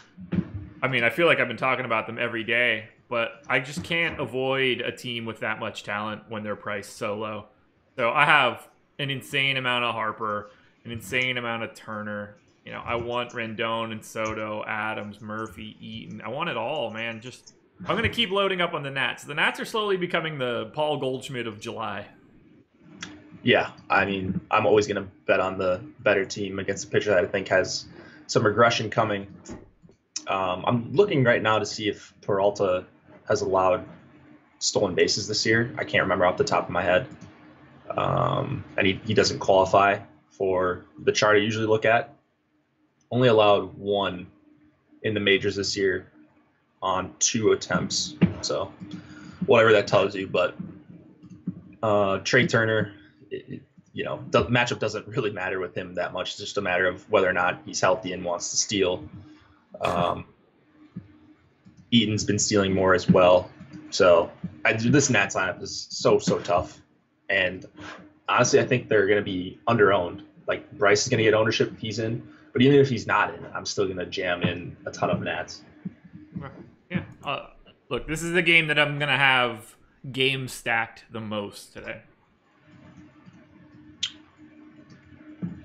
I mean, I feel like I've been talking about them every day, but I just can't avoid a team with that much talent when they're priced so low. So I have an insane amount of Harper, an insane amount of Turner. You know, I want Rendon and Soto, Adams, Murphy, Eaton. I want it all, man. I'm going to keep loading up on the Nats. The Nats are slowly becoming the Paul Goldschmidt of July. Yeah, I mean, I'm always going to bet on the better team against a pitcher that I think has some regression coming. I'm looking right now to see if Peralta has allowed stolen bases this year. I can't remember off the top of my head. And he doesn't qualify for the chart I usually look at. Only allowed 1 in the majors this year on 2 attempts. So whatever that tells you. But Trey Turner, the matchup doesn't really matter with him that much. It's just a matter of whether or not he's healthy and wants to steal. Eaton's been stealing more as well. So this Nats lineup is so tough. And honestly, I think they're going to be under-owned. Like, Bryce is going to get ownership if he's in. But even if he's not in, I'm still going to jam in a ton of Nats. Yeah. Look, this is the game that I'm going to have game stacked the most today.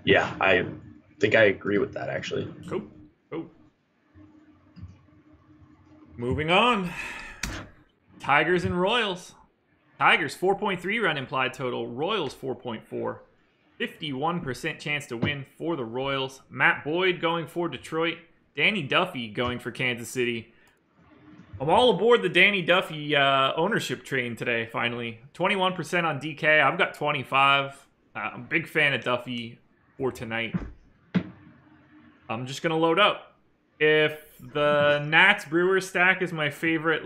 Yeah, I think I agree with that, actually. Cool. Moving on. Tigers and Royals. Tigers, 4.3 run implied total. Royals, 4.4. 51% chance to win for the Royals. Matt Boyd going for Detroit. Danny Duffy going for Kansas City. I'm all aboard the Danny Duffy ownership train today, finally. 21% on DK. I've got 25. I'm a big fan of Duffy for tonight. I'm just going to load up. If the Nats Brewers stack is my favorite,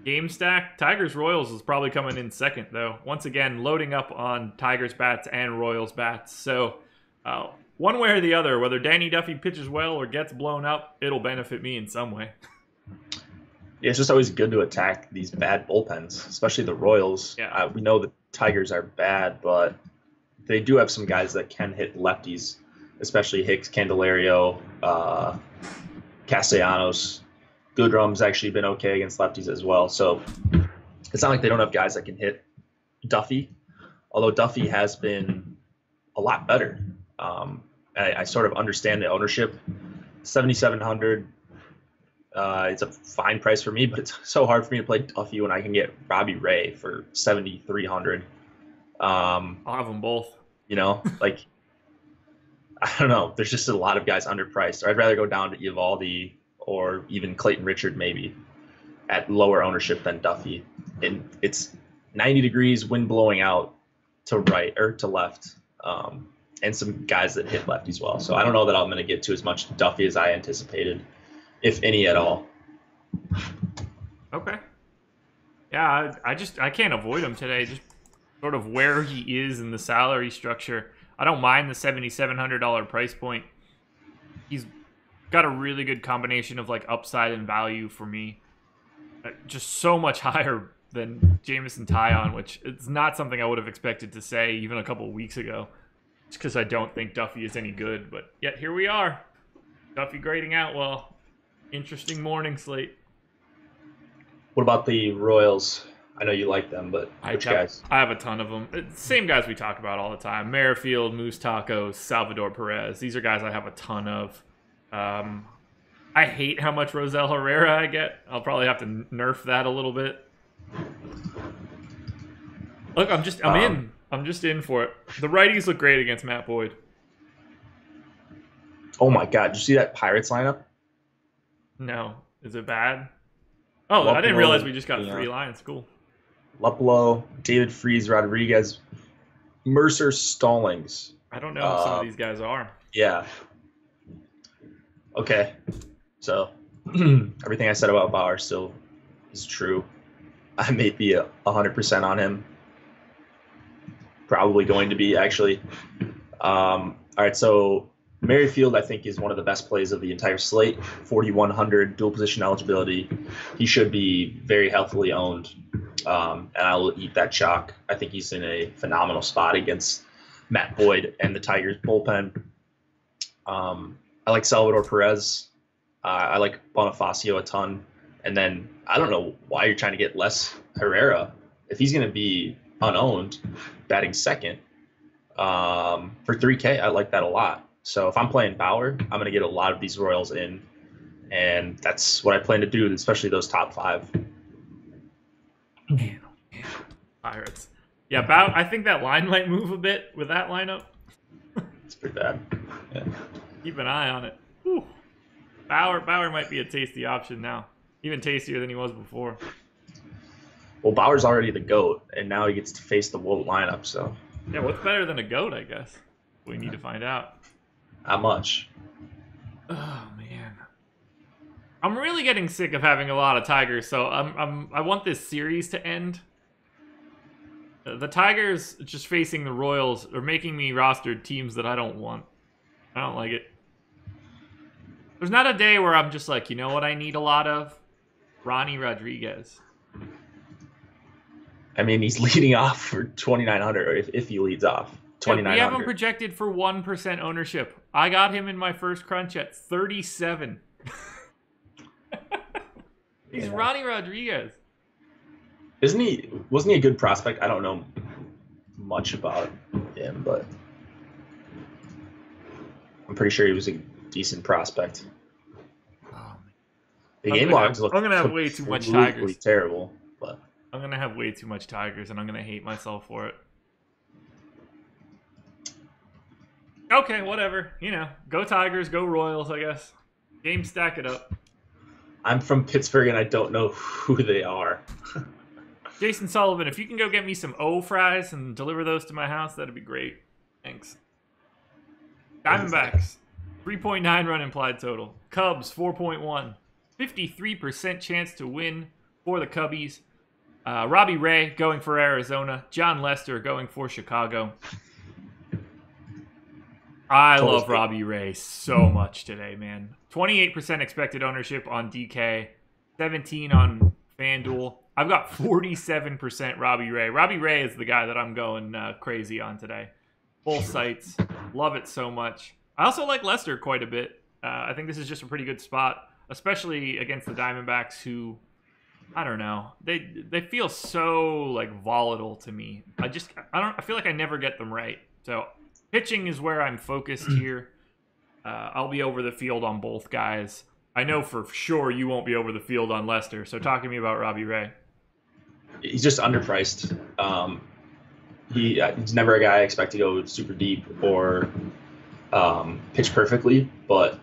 game stack, Tigers Royals is probably coming in second, though. Once again, loading up on Tigers bats and Royals bats. So one way or the other, whether Danny Duffy pitches well or gets blown up, it'll benefit me in some way. Yeah, it's just always good to attack these bad bullpens, especially the Royals. Yeah. We know the Tigers are bad, but they do have some guys that can hit lefties, especially Hicks, Candelario, Castellanos. Goodrum's actually been okay against lefties as well. So it's not like they don't have guys that can hit Duffy, although Duffy has been a lot better. I sort of understand the ownership. 7,700 It's a fine price for me, but it's so hard for me to play Duffy when I can get Robbie Ray for 7,300. I'll have them both. Like I don't know. There's just a lot of guys underpriced. Or I'd rather go down to Evaldi or even Clayton Richard maybe at lower ownership than Duffy. And it's 90 degrees, wind blowing out to right or to left, and some guys that hit left as well. So I don't know that I'm going to get to as much Duffy as I anticipated, if any at all. Okay. Yeah, I can't avoid him today. Just sort of where he is in the salary structure. I don't mind the $7,700 price point. He's got a really good combination of like upside and value for me. Just so much higher than Jameson Taillon, which it's not something I would have expected to say even a couple of weeks ago. Just because I don't think Duffy is any good. But yet here we are. Duffy grading out well. Interesting morning slate. What about the Royals? I know you like them, but which guys? I have a ton of them. It's the same guys we talk about all the time. Merrifield, Moose Tacos, Salvador Perez. These are guys I have a ton of. I hate how much Rosel Herrera I get. I'll probably have to nerf that a little bit. Look, I'm in. I'm just in for it. The righties look great against Matt Boyd. Oh my God. Did you see that Pirates lineup? No. Is it bad? Oh, I didn't realize we just got 3 lines. Cool. Luplow, David Freese, Rodriguez, Mercer, Stallings. I don't know who some of these guys are. Yeah. Okay. So everything I said about Bauer still is true. I may be 100% on him. Probably going to be, actually. All right, so Merrifield, I think, is one of the best plays of the entire slate. 4,100 dual position eligibility. He should be very healthily owned, and I'll eat that chalk. I think he's in a phenomenal spot against Matt Boyd and the Tigers bullpen. I like Salvador Perez. I like Bonifacio a ton. And then I don't know why you're trying to get less Herrera. If he's going to be unowned, batting second, for 3K, I like that a lot. So if I'm playing Bauer, I'm going to get a lot of these Royals in. And that's what I plan to do, especially those top 5. Man, Pirates. Yeah, Bauer, I think that line might move a bit with that lineup. It's pretty bad. Yeah. Keep an eye on it. Whew. Bauer might be a tasty option now. Even tastier than he was before. Well, Bauer's already the GOAT, and now he gets to face the Wilt lineup, so. Yeah, what's better than a GOAT, I guess? We need to find out. Not much. Oh, man. I'm really getting sick of having a lot of Tigers, so I want this series to end. The Tigers just facing the Royals are making me roster teams that I don't want. I don't like it. There's not a day where I'm just like, you know what I need a lot of? Ronnie Rodriguez. I mean, he's leading off for 2,900, or if he leads off, 2,900. We have him projected for 1% ownership. I got him in my first crunch at 37. He's Ronnie Rodriguez. Wasn't he a good prospect? I don't know much about him, but I'm pretty sure he was a decent prospect. The game logs look. I'm gonna have way too much Tigers. Terrible, but I'm gonna have way too much Tigers, and I'm gonna hate myself for it. Okay, whatever. Go Tigers, go Royals. I guess. Game stack it up. I'm from Pittsburgh, and I don't know who they are. Jason Sullivan, if you can go get me some O fries and deliver those to my house, that'd be great. Thanks. Diamondbacks, 3.9 run implied total. Cubs, 4.1. 53% chance to win for the Cubbies. Robbie Ray going for Arizona. John Lester going for Chicago. I love Robbie Ray so much today, man. 28% expected ownership on DK. 17 on FanDuel. I've got 47% Robbie Ray. Robbie Ray is the guy that I'm going crazy on today. Both sites. Love it so much. I also like Lester quite a bit. I think this is just a pretty good spot, especially against the Diamondbacks, who, I don't know, they feel so like volatile to me. I feel like I never get them right. So pitching is where I'm focused here. I'll be over the field on both guys. I know for sure you won't be over the field on Lester. So talk to me about Robbie Ray. He's just underpriced. He's never a guy I expect to go super deep or pitch perfectly, but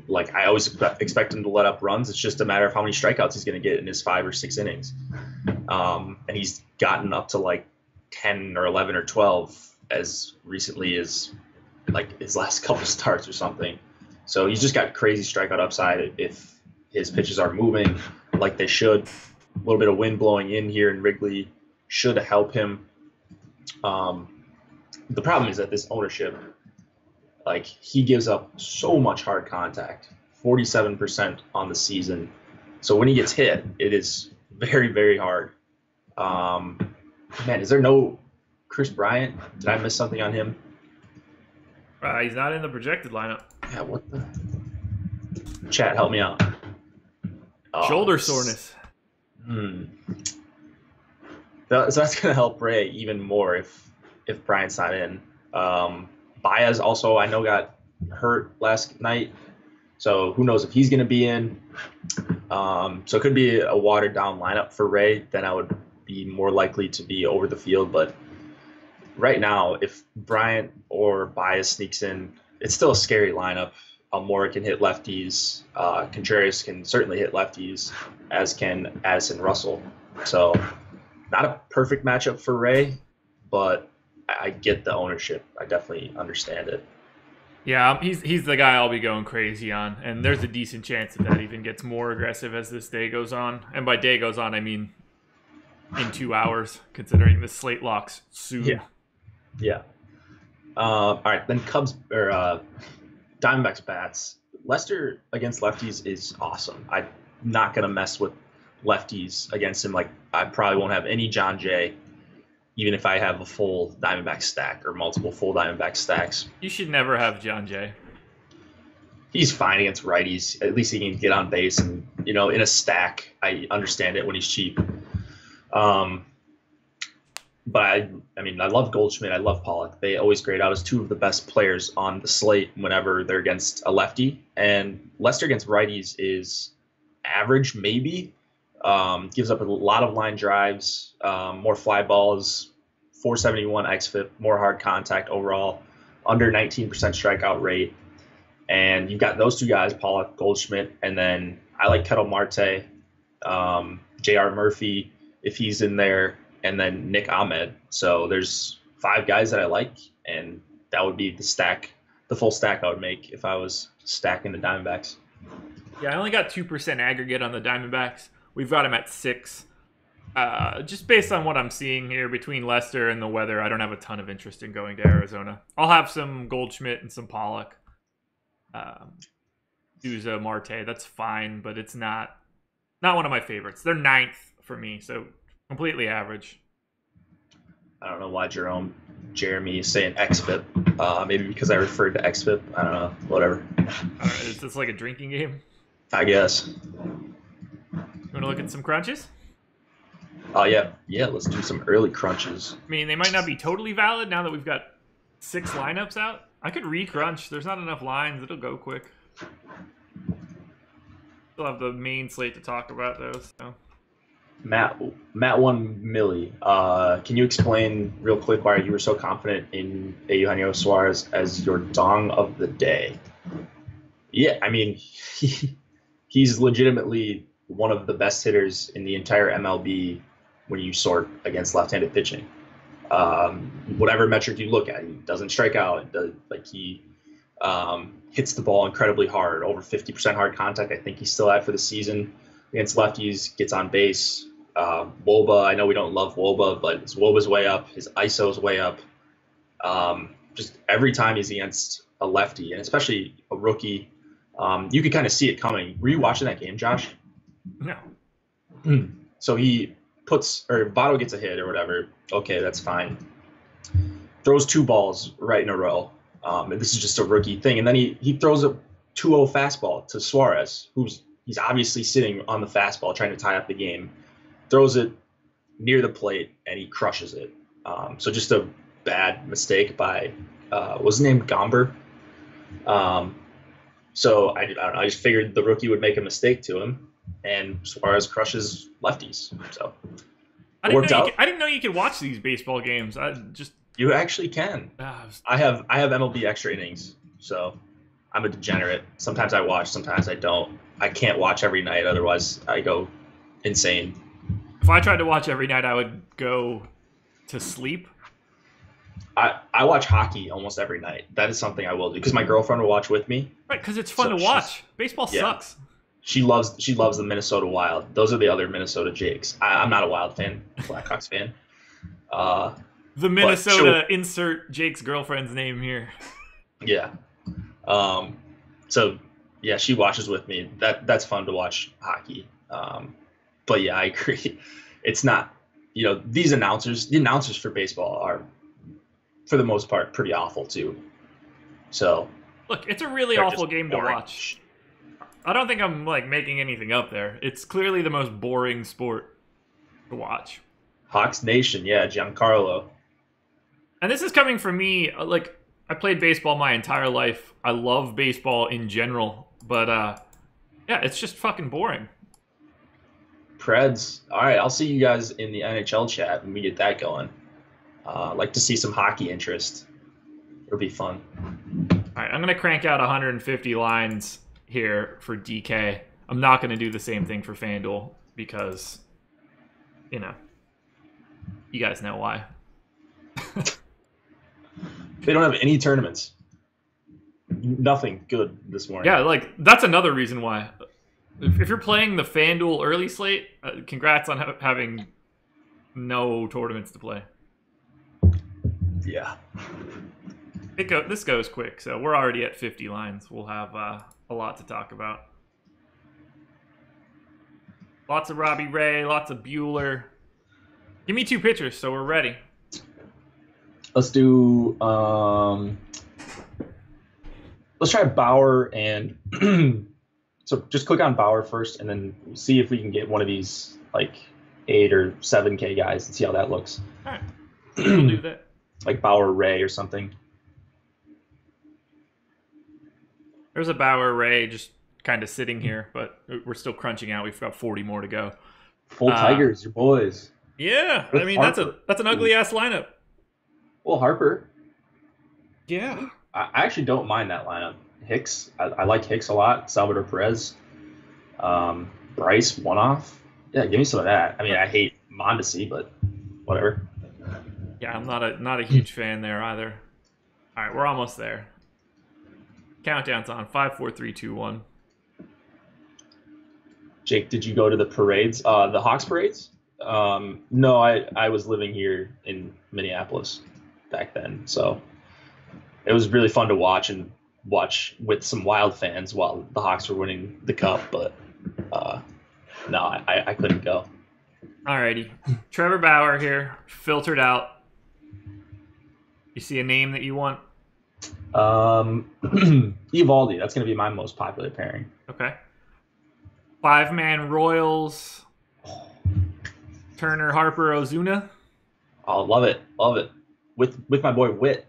like I always expect him to let up runs. It's just a matter of how many strikeouts he's going to get in his 5 or 6 innings. And he's gotten up to like 10 or 11 or 12 as recently as like his last couple starts or something. So he's just got crazy strikeout upside if his pitches are moving like they should. A little bit of wind blowing in here in Wrigley should help him. The problem is that this ownership, like he gives up so much hard contact, 47% on the season. So when he gets hit, it is very, very hard. Man, is there no Chris Bryant? Did I miss something on him? He's not in the projected lineup. Yeah, what the? Chat, help me out. Shoulder soreness. So that's going to help Ray even more if Bryant's not in. Baez also, I know, got hurt last night. So who knows if he's going to be in. So it could be a watered down lineup for Ray. Then I would be more likely to be over the field. But right now, if Bryant or Baez sneaks in, it's still a scary lineup. Almora can hit lefties. Contreras can certainly hit lefties, as can Addison Russell. So not a perfect matchup for Ray, but I get the ownership. I definitely understand it. Yeah, he's the guy I'll be going crazy on, and there's a decent chance that even gets more aggressive as this day goes on. And by day goes on, I mean in 2 hours, considering the slate locks soon. Yeah. All right, then Cubs or Diamondbacks bats. Lester against lefties is awesome. I'm not gonna mess with lefties against him. Like I probably won't have any John Jay, even if I have a full Diamondback stack or multiple full Diamondback stacks. You should never have John Jay. He's fine against righties. At least he can get on base, and in a stack, I understand it when he's cheap. But I mean, I love Goldschmidt. I love Pollock. They always grade out as 2 of the best players on the slate whenever they're against a lefty. And Lester against righties is average, maybe. Gives up a lot of line drives, more fly balls, 471 xFIP, more hard contact overall, under 19% strikeout rate. And you've got those 2 guys, Pollock, Goldschmidt, and then I like Kettle Marte, J.R. Murphy, if he's in there, and then Nick Ahmed. So there's 5 guys that I like, and that would be the full stack I would make if I was stacking the Diamondbacks. Yeah, I only got 2% aggregate on the Diamondbacks. We've got him at 6. Just based on what I'm seeing here between Lester and the weather, I don't have a ton of interest in going to Arizona. I'll have some Goldschmidt and some Pollock. Souza, Marte, that's fine, but it's not one of my favorites. They're 9th for me, so completely average. I don't know why Jeremy is saying xFIP. Maybe because I referred to xFIP. I don't know. Whatever. Is this like a drinking game? I guess. You want to look at some crunches? Yeah. Let's do some early crunches. I mean, they might not be totally valid now that we've got 6 lineups out. I could re-crunch. There's not enough lines. It'll go quick. Still have the main slate to talk about, though. So. Matt 1 Millie. Can you explain real quick why you were so confident in Eugenio Suarez as your dong of the day? Yeah, I mean, he's legitimately one of the best hitters in the entire MLB when you sort against left-handed pitching. Whatever metric you look at, he doesn't strike out. He hits the ball incredibly hard, over 50% hard contact. I think he's still at for the season against lefties. Gets on base. Woba, I know we don't love Woba, but his Woba's way up. His ISO's way up. Just every time he's against a lefty, and especially a rookie, you could kind of see it coming. Were you watching that game, Josh? No. So Votto gets a hit or whatever. Okay, that's fine. Throws 2 balls right in a row. And this is just a rookie thing. And then he throws a 2-0 fastball to Suarez, he's obviously sitting on the fastball trying to tie up the game. Throws it near the plate, and he crushes it. So just a bad mistake by, what's his name, Gomber? So I don't know. I just figured the rookie would make a mistake to him, and Suarez crushes lefties. So it worked out. I didn't know you could watch these baseball games. I just You actually can. I have MLB extra innings, so I'm a degenerate. Sometimes I watch, sometimes I don't. I can't watch every night, otherwise I go insane. If I tried to watch every night, I would go to sleep. I watch hockey almost every night. That is something I will do because my girlfriend will watch with me. Right, because it's fun to watch. Baseball sucks. She loves the Minnesota Wild. Those are the other Minnesota Jakes. I'm not a Wild fan, Blackhawks fan. The Minnesota insert Jake's girlfriend's name here. Yeah. So yeah, she watches with me. That's fun to watch hockey. But yeah, I agree. It's not. The announcers for baseball are, for the most part, pretty awful too. So look, it's a really awful game to watch. I don't think I'm making anything up there. It's clearly the most boring sport to watch. Hawks Nation, yeah, Giancarlo. And this is coming from me. I played baseball my entire life. I love baseball in general, but yeah, it's just fucking boring. Preds. All right, I'll see you guys in the NHL chat when we get that going. I'd like to see some hockey interest. It'll be fun. All right, I'm going to crank out 150 lines here for DK. I'm not going to do the same thing for FanDuel because, you guys know why. They don't have any tournaments. Nothing good this morning. Yeah, that's another reason why. If you're playing the FanDuel early slate, congrats on having no tournaments to play. Yeah. This goes quick, so we're already at 50 lines. We'll have a lot to talk about. Lots of Robbie Ray, lots of Bueller. Give me 2 pitchers, so we're ready. Let's do. Let's try Bauer and. So just click on Bauer first, and then see if we can get one of these 8 or 7K guys and see how that looks. All right, we'll do that. Like Bauer Ray or something. There's a Bauer Ray just kind of sitting here, but we're still crunching out. We've got 40 more to go. Full Tigers, your boys. Yeah, I mean that's an ugly ass lineup. Well, Harper. Yeah, I actually don't mind that lineup. Hicks, I like Hicks a lot. Salvador Perez, Bryce, one off. Yeah, give me some of that. I mean, I hate Mondesi, but whatever. Yeah, I'm not a huge fan there either. All right, we're almost there. Countdown's on. 5, 4, 3, 2, 1. Jake, did you go to the parades? The Hawks parades? No, I was living here in Minneapolis back then, so it was really fun to watch with some Wild fans while the Hawks were winning the cup. But no, I couldn't go. Alrighty, Trevor Bauer here, filtered out. You see a name that you want? Eovaldi. That's going to be my most popular pairing. Okay. 5-man Royals. Turner, Harper, Ozuna. Oh, love it. With my boy Witt.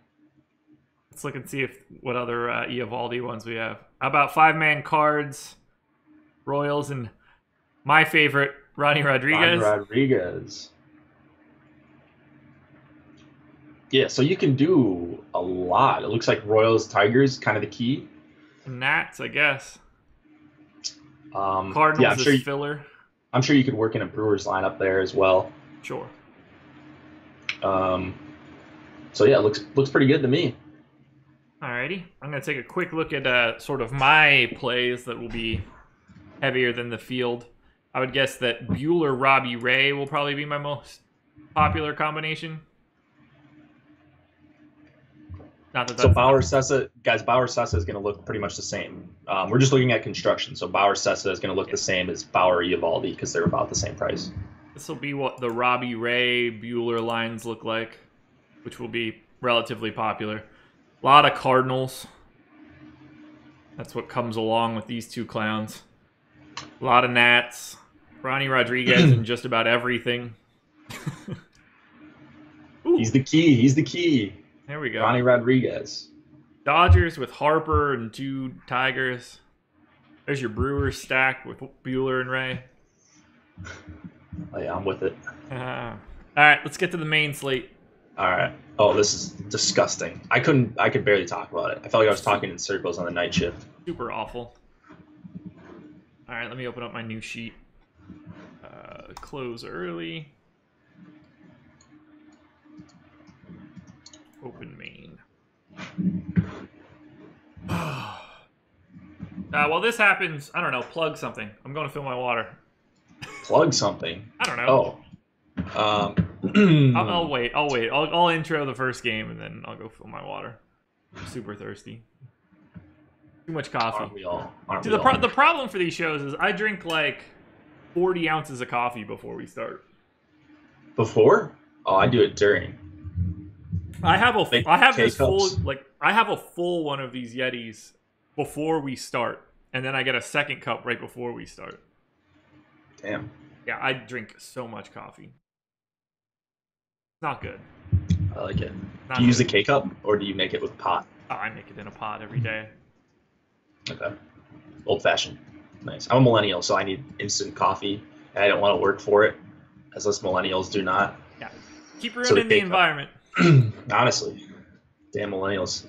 Let's look and see what other Eovaldi ones we have. How about 5-man Cards, Royals, and my favorite, Ronnie Rodriguez. Yeah, so you can do a lot. It looks like Royals, Tigers, kind of the key. Nats, I guess. Cardinals is filler. I'm sure you could work in a Brewers lineup there as well. Sure. So yeah, it looks pretty good to me. Alrighty, I'm going to take a quick look at sort of my plays that will be heavier than the field. I would guess that Bueller, Robbie Ray will probably be my most popular combination. Not that that's so Bauer Sessa is going to look pretty much the same. We're just looking at construction, so Bauer Sessa is going to look the same as Bauer Eovaldi because they're about the same price. This will be what the Robbie Ray Bueller lines look like, which will be relatively popular. A lot of Cardinals. That's what comes along with these two clowns. A lot of Nats. Ronnie Rodriguez in just about everything. He's the key. There we go. Ronnie Rodriguez. Dodgers with Harper and 2 Tigers. There's your Brewers stack with Bueller and Ray. Oh, yeah, I'm with it. All right, let's get to the main slate. All right. Oh, this is disgusting. I could barely talk about it. I felt like I was talking in circles on the night shift. Super awful. All right, let me open up my new sheet. Close early. Open main. While this happens, I don't know, plug something. I'm going to fill my water. Plug something? I don't know. Oh. I'll wait. I'll intro the first game, and then I'll go fill my water. I'm super thirsty. Too much coffee. Aren't we all? Aren't See, we all? the problem for these shows is I drink like 40 ounces of coffee before we start. Before? Oh, I do it during. I have this full K-cups. I have a full one of these Yetis before we start, and then I get a second cup right before we start. Damn. Yeah, I drink so much coffee. Not good. I like it. Not Do you use a good. K-cup, or do you make it with pot? Oh, I make it in a pot every day. Okay. Old-fashioned. Nice. I'm a millennial, so I need instant coffee, and I don't want to work for it, as us millennials do not. Yeah. Keep So ruining the the K-cup. environment. Honestly. Damn millennials.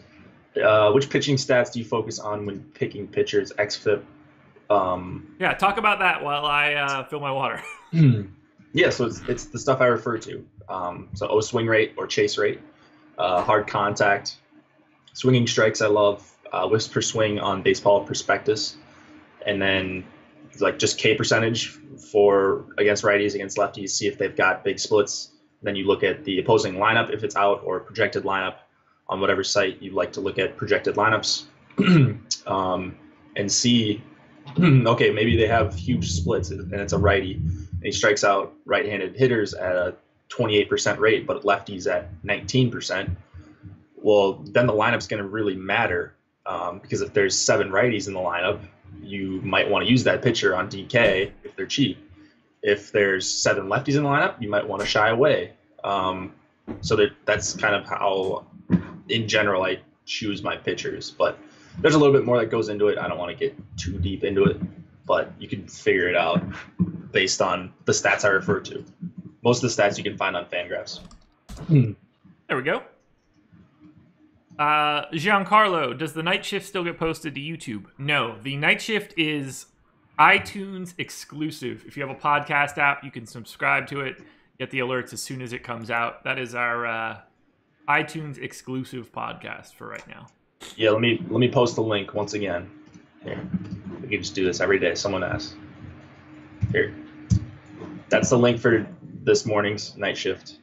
Which pitching stats do you focus on when picking pitchers? XFIP. Yeah, talk about that while I fill my water. Yeah, so it's the stuff I refer to. So O swing rate or chase rate, hard contact, swinging strikes I love, whiffs per swing on Baseball Prospectus, and then like just K percentage for against righties, against lefties, see if they've got big splits. Then you look at the opposing lineup if it's out, or projected lineup on whatever site you like to look at projected lineups, and see, okay, maybe they have huge splits and it's a righty, and he strikes out right-handed hitters at a 28% rate, but lefties at 19%. Well, then the lineup's going to really matter, because if there's 7 righties in the lineup, you might want to use that pitcher on DK if they're cheap. If there's 7 lefties in the lineup, you might want to shy away. So that's kind of how, in general, I choose my pitchers. But there's a little bit more that goes into it. I don't want to get too deep into it, but you can figure it out based on the stats I refer to. Most of the stats you can find on Fangraphs. There we go. Giancarlo, does the night shift still get posted to YouTube? No, the night shift is iTunes exclusive. If you have a podcast app, you can subscribe to it, get the alerts as soon as it comes out. That is our iTunes exclusive podcast for right now. Yeah, let me post the link once again. Here, we can just do this every day. Someone asks. Here, that's the link for this morning's night shift.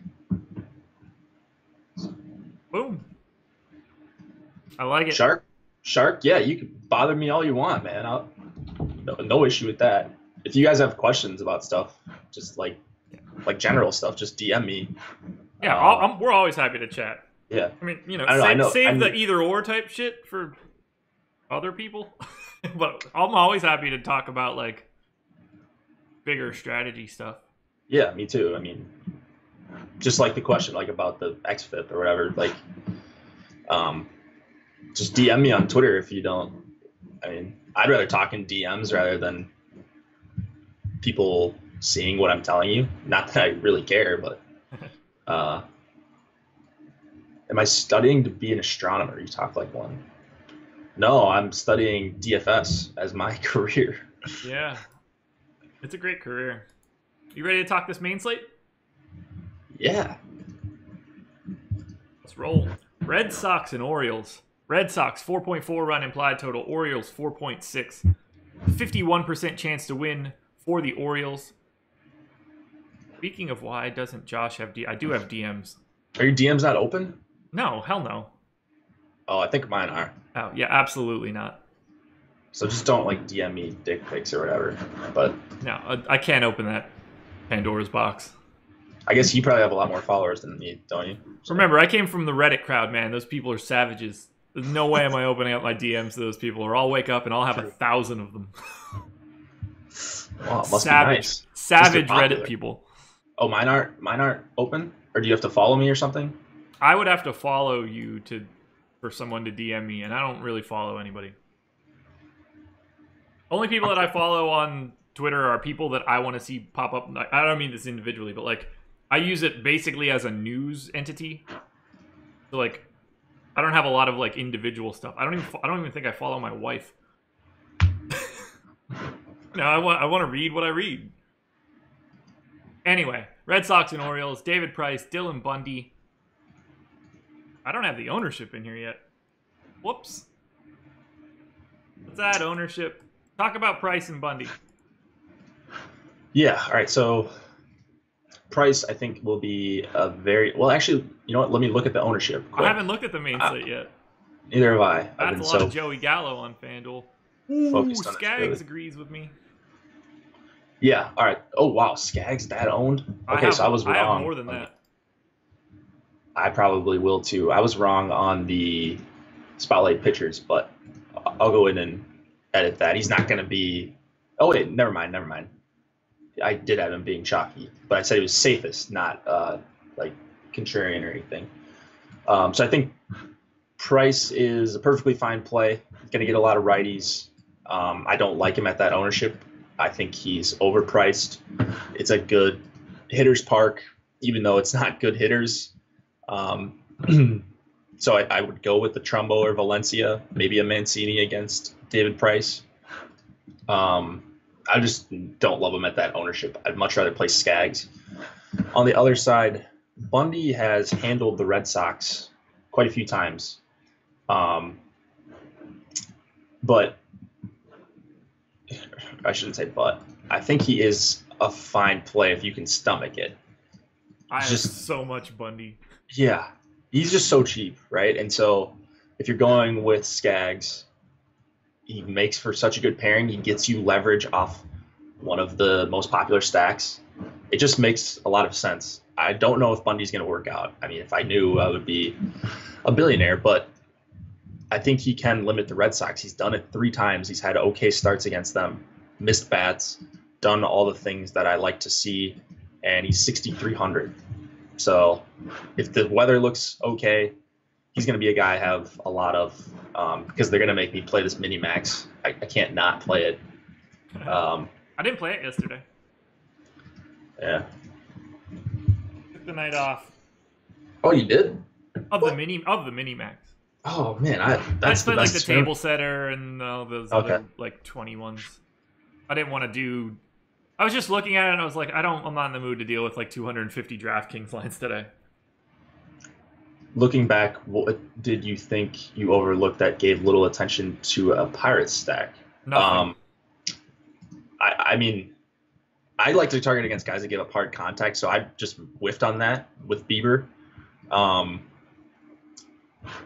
Boom. I like it. Shark. Yeah, you can bother me all you want, man. No issue with that. If you guys have questions about stuff, just like general stuff, just DM me. Yeah, we're always happy to chat. Yeah. I mean, save the either or type shit for other people. But I'm always happy to talk about like bigger strategy stuff. Yeah, me too. I mean, just like the question like about the XFIP or whatever, like just DM me on Twitter if you don't. I mean, I'd rather talk in DMs rather than people seeing what I'm telling you. Not that I really care, but am I studying to be an astronomer? You talk like one. No, I'm studying DFS as my career. Yeah. It's a great career. You ready to talk this main slate? Yeah. Let's roll. Red Sox and Orioles. Red Sox, 4.4 run implied total. Orioles, 4.6. 51% chance to win for the Orioles. Speaking of why doesn't Josh have I do have DMs. Are your DMs not open? No, hell no. Oh, I think mine are. Oh, yeah, absolutely not. So just don't like DM me dick pics or whatever. But No, I can't open that Pandora's box. I guess you probably have a lot more followers than me, don't you? So, Remember, I came from the Reddit crowd, man. Those people are savages. There's no way am I opening up my DMs to those people, or I'll wake up and I'll have 1,000 of them. wow, it must Savage, be nice. savage Must be popular. Reddit people. Oh, mine aren't open? Or do you have to follow me or something? I would have to follow you to for someone to DM me, and I don't really follow anybody. Only people that I follow on Twitter are people that I want to see pop up. I don't mean this individually, but like I use it basically as a news entity. So like I don't have a lot of like individual stuff. I don't even think I follow my wife. No, I want to read what I read. Anyway, Red Sox and Orioles, David Price, Dylan Bundy. I don't have the ownership in here yet. Whoops. Let's add ownership. Talk about Price and Bundy. Yeah, all right. So Price, I think, will be a very... Well, actually, you know what? Let me look at the ownership quick. I haven't looked at the main slate yet. Neither have I. That's a lot of Joey Gallo on FanDuel. Ooh, Skaggs agrees with me. Yeah, all right. Oh, wow. Skaggs that owned? Okay, so I was wrong. I have more than that. I probably will, too. I was wrong on the spotlight pitchers, but I'll go in and edit that. He's not going to be... Oh, wait. Never mind. I did have him being chalky, but I said he was safest, not like contrarian or anything. So I think Price is a perfectly fine play. Going to get a lot of righties. I don't like him at that ownership. I think he's overpriced. It's a good hitter's park, even though it's not good hitters. So I would go with the Trumbo or Valencia, maybe a Mancini against David Price. I just don't love him at that ownership. I'd much rather play Skaggs. On the other side, Bundy has handled the Red Sox quite a few times. But I shouldn't say but. I think he is a fine play if you can stomach it. I have so much Bundy. Yeah. He's just so cheap, right? And so if you're going with Skaggs, he makes for such a good pairing. He gets you leverage off one of the most popular stacks. It just makes a lot of sense. I don't know if Bundy's going to work out. I mean, if I knew, I would be a billionaire, but I think he can limit the Red Sox. He's done it 3 times. He's had okay starts against them, missed bats, done all the things that I like to see, and he's 6,300. So if the weather looks okay, he's going to be a guy I have a lot of because they're going to make me play this mini-max. I can't not play it. I didn't play it yesterday. Yeah. Took the night off. Oh, you did? Of the mini-max. Oh, man. That's played like the table setter and all those other like 21s. I didn't want to do... I was just looking at it and I was like, I'm not in the mood to deal with like 250 DraftKings lines today. Looking back, what did you think you overlooked that gave little attention to a Pirates stack? Nothing. I mean, I like to target against guys that give up hard contact, so I just whiffed on that with Bieber.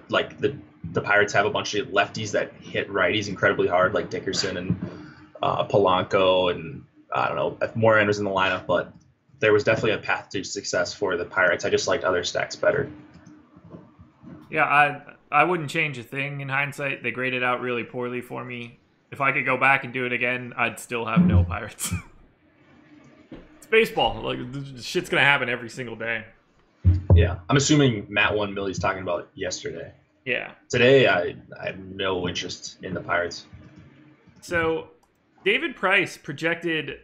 Like the Pirates have a bunch of lefties that hit righties incredibly hard, like Dickerson and Polanco, and I don't know if Moran was in the lineup, but there was definitely a path to success for the Pirates. I just liked other stacks better. Yeah, I wouldn't change a thing in hindsight. They graded out really poorly for me. If I could go back and do it again, I'd still have no Pirates. It's baseball. Like, shit's going to happen every single day. Yeah. I'm assuming Matt 1 Millie's talking about yesterday. Yeah. Today, I have no interest in the Pirates. So, David Price projected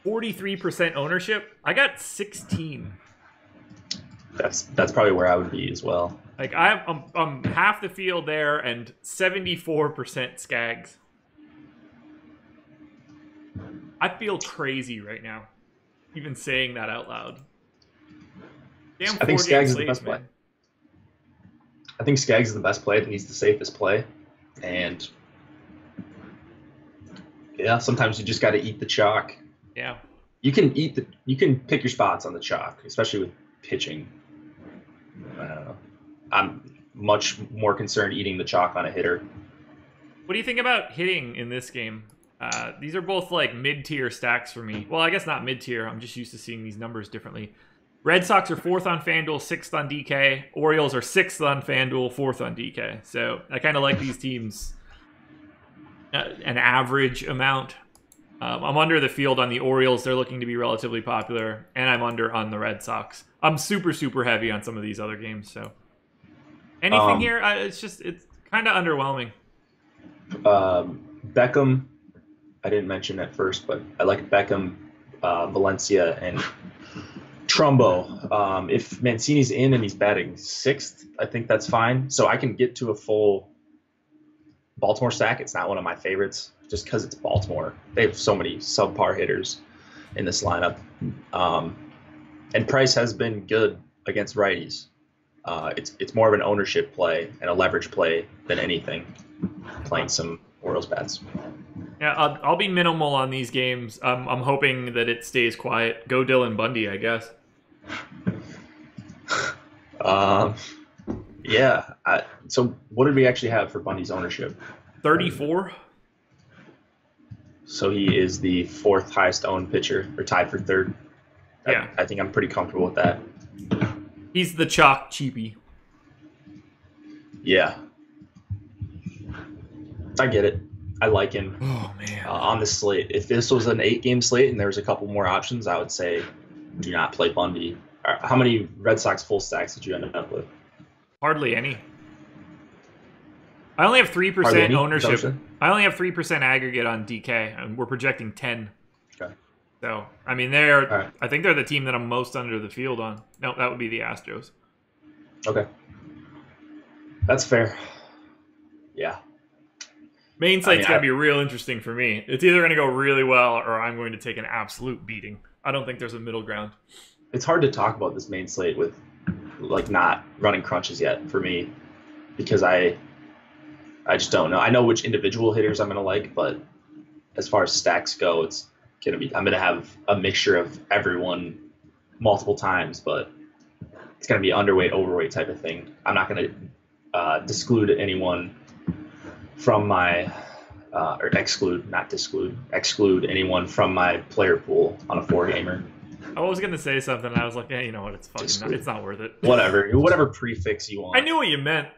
43% ownership. I got 16. That's probably where I would be as well. Like I'm half the field there and 74% Skaggs. I feel crazy right now, even saying that out loud. Damn, I think Skaggs is the best play. I think Skaggs is the best play. I think he's the safest play, and yeah, sometimes you just got to eat the chalk. Yeah, you can pick your spots on the chalk, especially with pitching. I don't know. I'm much more concerned eating the chalk on a hitter. What do you think about hitting in this game? These are both like mid-tier stacks for me. Well, I guess not mid-tier. I'm just used to seeing these numbers differently. Red Sox are 4th on FanDuel, 6th on DK. Orioles are 6th on FanDuel, 4th on DK. So I kind of like these teams an average amount. I'm under the field on the Orioles. They're looking to be relatively popular. And I'm under on the Red Sox. I'm super, super heavy on some of these other games. So Anything here? It's kind of underwhelming. Beckham, I didn't mention at first, but I like Beckham, Valencia, and Trumbo. If Mancini's in and he's batting sixth, I think that's fine. So I can get to a full Baltimore stack. It's not one of my favorites just because it's Baltimore. They have so many subpar hitters in this lineup. And Price has been good against righties. It's more of an ownership play and a leverage play than anything, playing some Orioles bats. Yeah, I'll be minimal on these games. I'm hoping that it stays quiet. Go Dylan Bundy, I guess. Yeah. So what did we actually have for Bundy's ownership? 34. So he is the fourth highest owned pitcher, or tied for third. Yeah. I think I'm pretty comfortable with that. He's the chalk cheapie. Yeah. I get it. I like him. Oh, man. On the slate. If this was an 8-game slate and there was a couple more options, I would say do not play Bundy. How many Red Sox full stacks did you end up with? Hardly any. I only have 3% ownership. I only have 3% aggregate on DK, and we're projecting 10. Okay. So, I mean, I think they're the team that I'm most under the field on. No, that would be the Astros. Okay. That's fair. Yeah. Main slate's going to be real interesting for me. It's either going to go really well or I'm going to take an absolute beating. I don't think there's a middle ground. It's hard to talk about this main slate with not running crunches yet for me because I just don't know. I know which individual hitters I'm going to like, but as far as stacks go, I'm going to have a mixture of everyone multiple times, but it's going to be underweight, overweight type of thing. I'm not going to exclude anyone from my exclude anyone from my player pool on a 4-gamer. I was gonna say something, and I was like, "Hey, you know what? It's not worth it." Whatever prefix you want. I knew what you meant.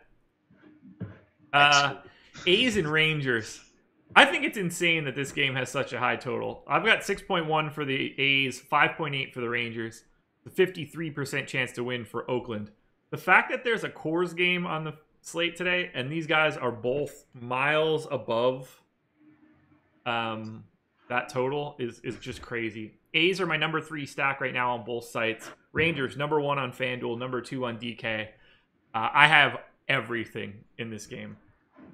A's and Rangers. I think it's insane that this game has such a high total. I've got 6.1 for the A's, 5.8 for the Rangers, the 53% chance to win for Oakland. The fact that there's a Coors game on the slate today, and these guys are both miles above that total is just crazy. A's are my number 3 stack right now on both sites. Rangers, number 1 on FanDuel, number 2 on DK. I have everything in this game.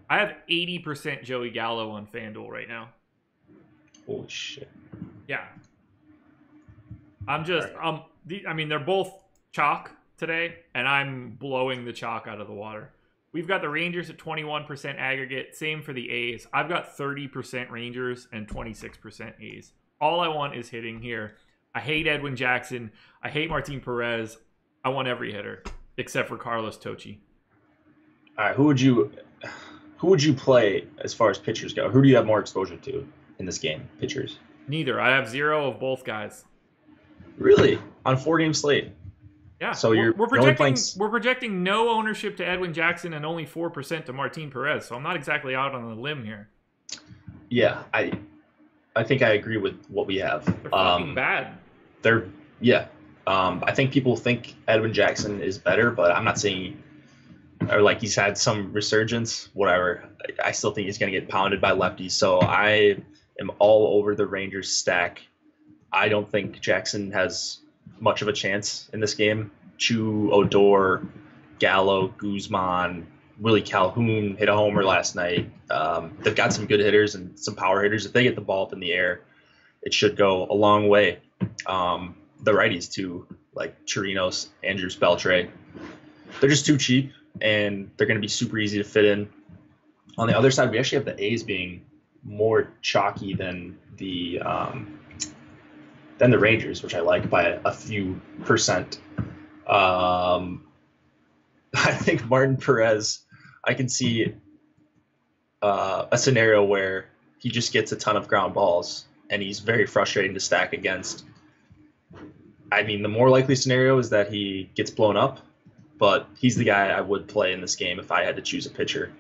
I have 80% Joey Gallo on FanDuel right now. Holy shit. Yeah. I mean, they're both chalk today, and I'm blowing the chalk out of the water. We've got the Rangers at 21% aggregate. Same for the A's. I've got 30% Rangers and 26% A's. All I want is hitting here. I hate Edwin Jackson. I hate Martin Perez. I want every hitter except for Carlos Tocci. All right, who would you play as far as pitchers go? Who do you have more exposure to in this game? Pitchers. Neither. I have 0 of both guys. Really? On 4-game slate? Yeah. So we're projecting no ownership to Edwin Jackson and only 4% to Martin Perez. So I'm not exactly out on a limb here. Yeah, I think I agree with what we have. They're fucking bad. I think people think Edwin Jackson is better, but I'm not saying, or like he's had some resurgence, whatever. I still think he's going to get pounded by lefties. So I am all over the Rangers stack. I don't think Jackson has much of a chance in this game. Chu, Odor, Gallo, Guzman, Willie Calhoun hit a homer last night. They've got some good hitters and some power hitters. If they get the ball up in the air, it should go a long way. The righties too, like Chirinos, Andrews, Beltre, they're just too cheap and they're going to be super easy to fit in. On the other side, we actually have the A's being more chalky than the Rangers, which I like by a few percent. I think Martin Perez, I can see a scenario where he just gets a ton of ground balls and he's very frustrating to stack against. I mean, the more likely scenario is that he gets blown up, but he's the guy I would play in this game if I had to choose a pitcher.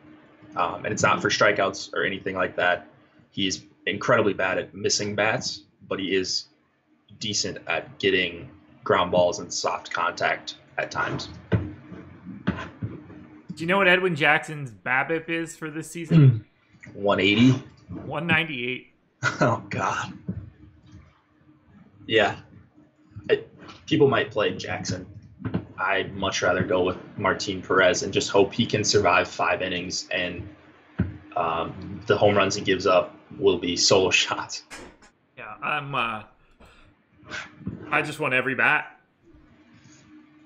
And it's not for strikeouts or anything like that. He's incredibly bad at missing bats, but he is decent at getting ground balls and soft contact at times. Do you know what Edwin Jackson's BABIP is for this season? 180. 198. Oh God. Yeah. People might play Jackson. I'd much rather go with Martin Perez and just hope he can survive 5 innings and the home runs he gives up will be solo shots. Yeah, I just want every bat.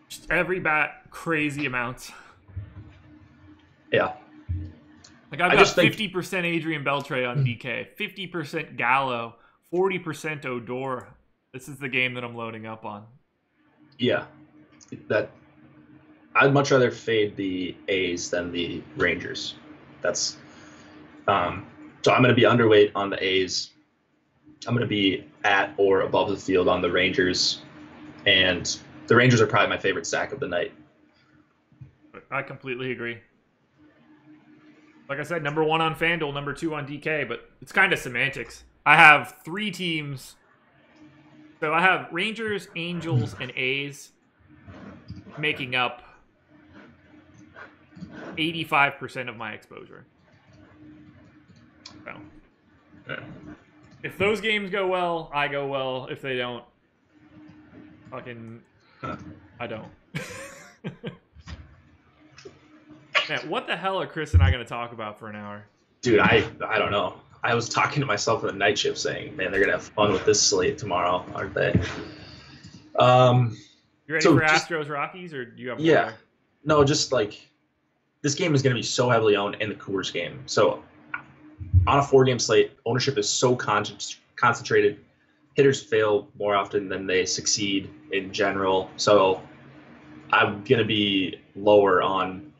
Just every bat, crazy amounts. Yeah. Like I've got 50% Adrian Beltre on DK, 50% Gallo, 40% Odor. This is the game that I'm loading up on. Yeah. I'd much rather fade the A's than the Rangers. That's so I'm going to be underweight on the A's. I'm going to be at or above the field on the Rangers, and the Rangers are probably my favorite stack of the night. I completely agree. Like I said, number 1 on FanDuel, number 2 on DK, but it's kind of semantics. I have 3 teams. So I have Rangers, Angels, and A's making up 85% of my exposure. So, Yeah. if those games go well, I go well. If they don't, I don't. Man, what the hell are Chris and I going to talk about for an hour? Dude, I don't know. I was talking to myself in the night shift saying, man, they're going to have fun with this slate tomorrow, aren't they? You ready for Astros Rockies, or do you have more? Yeah. No, just like this game is going to be so heavily owned in the Coors game. So on a 4-game slate, ownership is so concentrated. Hitters fail more often than they succeed in general. So I'm going to be lower on.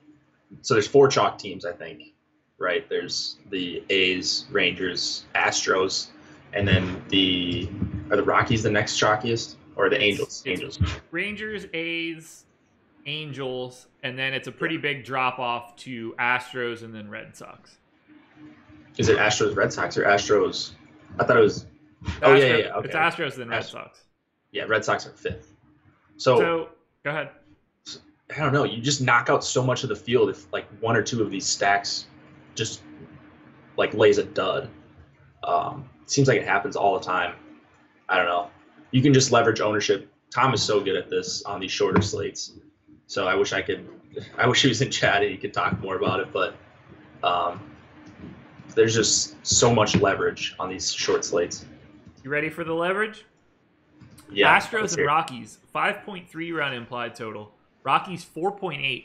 So there's 4 chalk teams, I think, right? There's the A's, Rangers, Astros, and then are the Rockies the next chalkiest, or the Angels? Angels. Rangers, A's, Angels, and then it's a pretty big drop off to Astros and then Red Sox. Is it Astros, Red Sox, or Astros? I thought it was. Okay. It's Astros and then Red Sox. Yeah, Red Sox are 5th. So go ahead. I don't know. You just knock out so much of the field if like 1 or 2 of these stacks just like lays a dud. It seems like it happens all the time. I don't know. You can just leverage ownership. Tom is so good at this on these shorter slates. So I wish he was in chat and he could talk more about it. But there's just so much leverage on these short slates. You ready for the leverage? Yeah. Astros and Rockies, 5.3 run implied total. Rockies 4.8.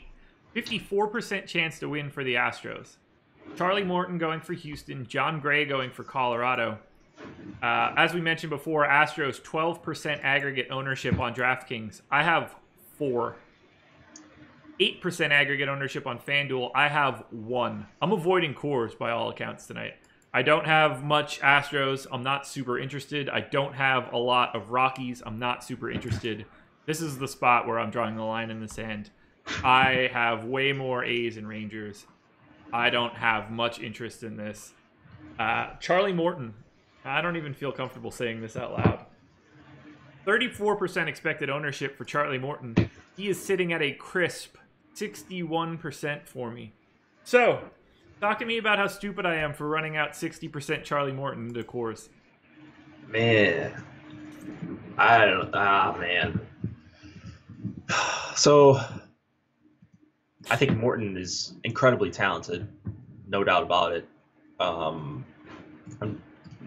54% chance to win for the Astros. Charlie Morton going for Houston. John Gray going for Colorado. As we mentioned before, Astros 12% aggregate ownership on DraftKings. I have 4. 8% aggregate ownership on FanDuel. I have 1. I'm avoiding Coors by all accounts tonight. I don't have much Astros. I'm not super interested. I don't have a lot of Rockies. I'm not super interested. This is the spot where I'm drawing the line in the sand. I have way more A's and Rangers. I don't have much interest in this. Charlie Morton. I don't even feel comfortable saying this out loud. 34% expected ownership for Charlie Morton. He is sitting at a crisp 61% for me. So, talk to me about how stupid I am for running out 60% Charlie Morton into Coors. Man. I don't man. So, I think Morton is incredibly talented, no doubt about it.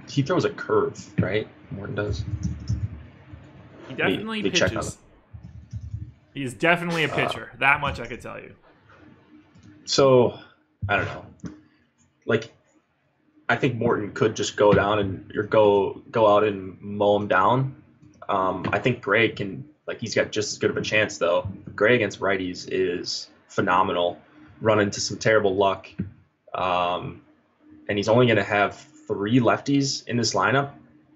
He throws a curve, right? Morton does. He definitely pitches. He is definitely a pitcher. That much I could tell you. So, I don't know. Like, I think Morton could just go down or go out and mow him down. I think Gray can. Like, he's got just as good of a chance, though. Gray against righties is phenomenal. Run into some terrible luck. And he's only going to have 3 lefties in this lineup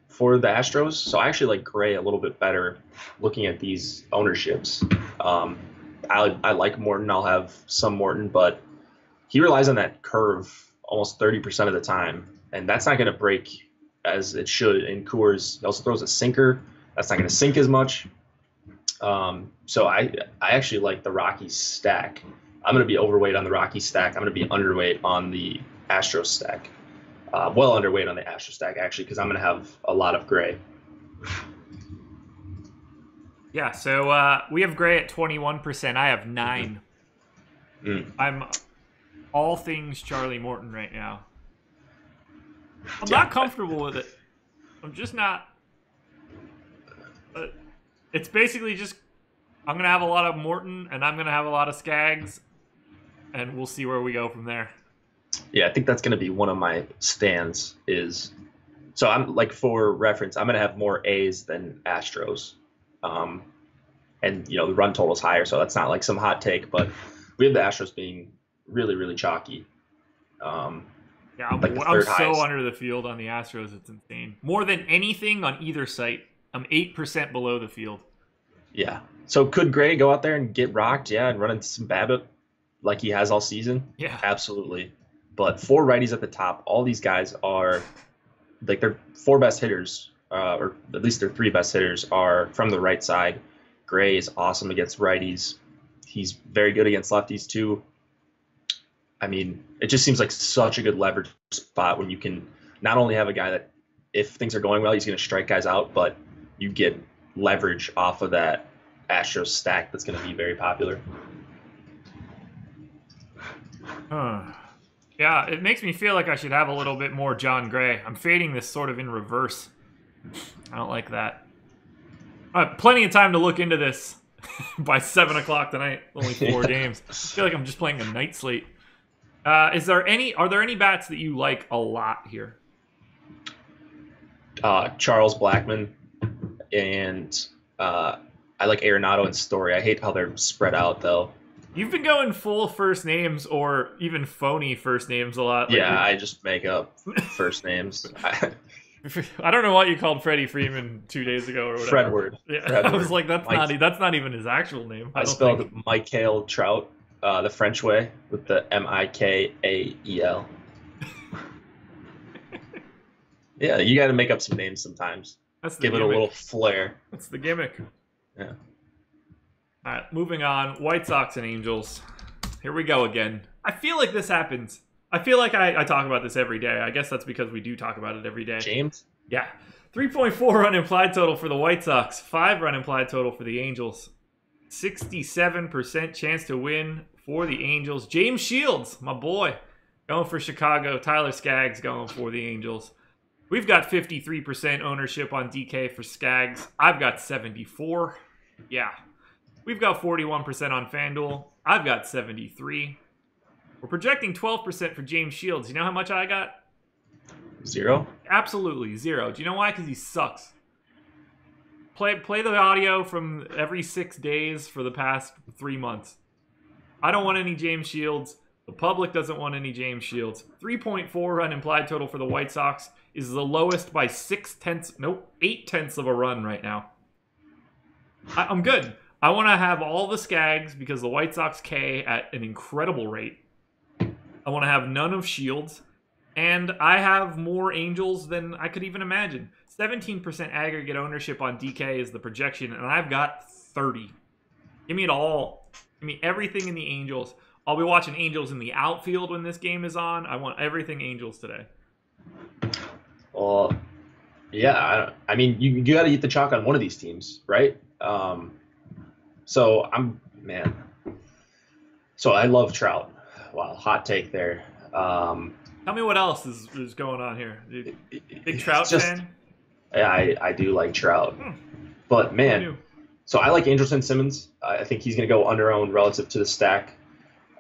for the Astros. So I actually like Gray a little bit better looking at these ownerships. I like Morton. I'll have some Morton, but he relies on that curve almost 30% of the time. And that's not going to break as it should in Coors. He also throws a sinker. That's not going to sink as much. So I actually like the Rockies stack. I'm going to be overweight on the Rockies stack. I'm going to be underweight on the Astros stack. Well underweight on the Astros stack, actually, because I'm going to have a lot of Gray. Yeah, so we have Gray at 21%. I have 9. I'm all things Charlie Morton right now. I'm not comfortable with it. I'm just not. It's basically just I'm going to have a lot of Morton, and I'm going to have a lot of Skaggs, and we'll see where we go from there. Yeah, I think that's going to be one of my stands is – so I'm like for reference, I'm going to have more A's than Astros. And, the run total's higher, so that's not like some hot take, but we have the Astros being really, really chalky. I'm highest. so under the field on the Astros. It's insane. More than anything on either site. I'm 8% below the field. Yeah. So could Gray go out there and get rocked? Yeah, and run into some BABIP like he has all season? Yeah. Absolutely. But 4 righties at the top. All these guys are like their 4 best hitters, or at least their 3 best hitters are from the right side. Gray is awesome against righties. He's very good against lefties too. I mean, it just seems like such a good leverage spot when you can not only have a guy that if things are going well, he's going to strike guys out, but you get leverage off of that Astros stack that's going to be very popular. Yeah, it makes me feel like I should have a little bit more John Gray. I'm fading this sort of in reverse. I don't like that. I have plenty of time to look into this by 7 o'clock tonight. Only 4 games. I feel like I'm just playing a night slate. Are there any bats that you like a lot here? Charles Blackmon and I like Arenado and Story. I hate how they're spread out though. You've been going full first names or even phony first names a lot. Yeah, I just make up first names. I don't know what you called Freddie Freeman 2 days ago or whatever. Fredward. Yeah, Fredward. I was like, that's not even his actual name. I spelled Michael Trout the French way with the Mikael. Yeah, you got to make up some names sometimes. Give it a little flair. That's the gimmick. Yeah. All right, moving on. White Sox and Angels. Here we go again. I feel like this happens. I feel like I talk about this every day. I guess that's because we do talk about it every day. James? Yeah. 3.4 run implied total for the White Sox. 5 run implied total for the Angels. 67% chance to win for the Angels. James Shields, my boy, going for Chicago. Tyler Skaggs going for the Angels. We've got 53% ownership on DK for Skaggs. I've got 74%. Yeah. We've got 41% on FanDuel. I've got 73%. We're projecting 12% for James Shields. You know how much I got? 0? Absolutely 0. Do you know why? Because he sucks. Play the audio from every 6 days for the past 3 months. I don't want any James Shields. The public doesn't want any James Shields. 3.4 run implied total for the White Sox is the lowest by 8/10 of a run right now. I'm good. I want to have all the Skaggs because the White Sox K at an incredible rate. I want to have none of Shields. And I have more Angels than I could even imagine. 17% aggregate ownership on DK is the projection, and I've got 30. Give me it all. Give me everything in the Angels. I'll be watching Angels in the outfield when this game is on. I want everything Angels today. Well, yeah. I mean, you got to eat the chalk on one of these teams, right? So I love Trout. Wow, hot take there. Tell me what else is going on here. Big Trout fan? Yeah, I do like Trout. But, man, so I like Andrelton Simmons. I think he's going to go under-owned relative to the stack.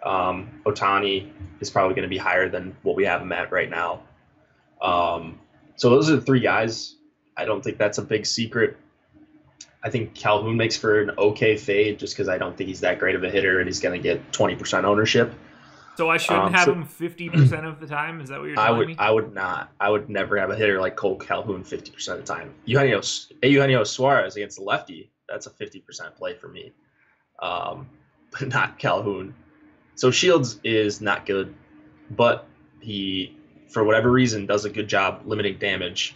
Ohtani is probably going to be higher than what we have him at right now. So those are the 3 guys. I don't think that's a big secret. I think Calhoun makes for an okay fade just because I don't think he's that great of a hitter and he's going to get 20% ownership. So I shouldn't have him 50% of the time? Is that what you're telling me? I would not. I would never have a hitter like Cole Calhoun 50% of the time. Eugenio Suarez against the lefty, that's a 50% play for me. But not Calhoun. So Shields is not good, but he, for whatever reason, does a good job limiting damage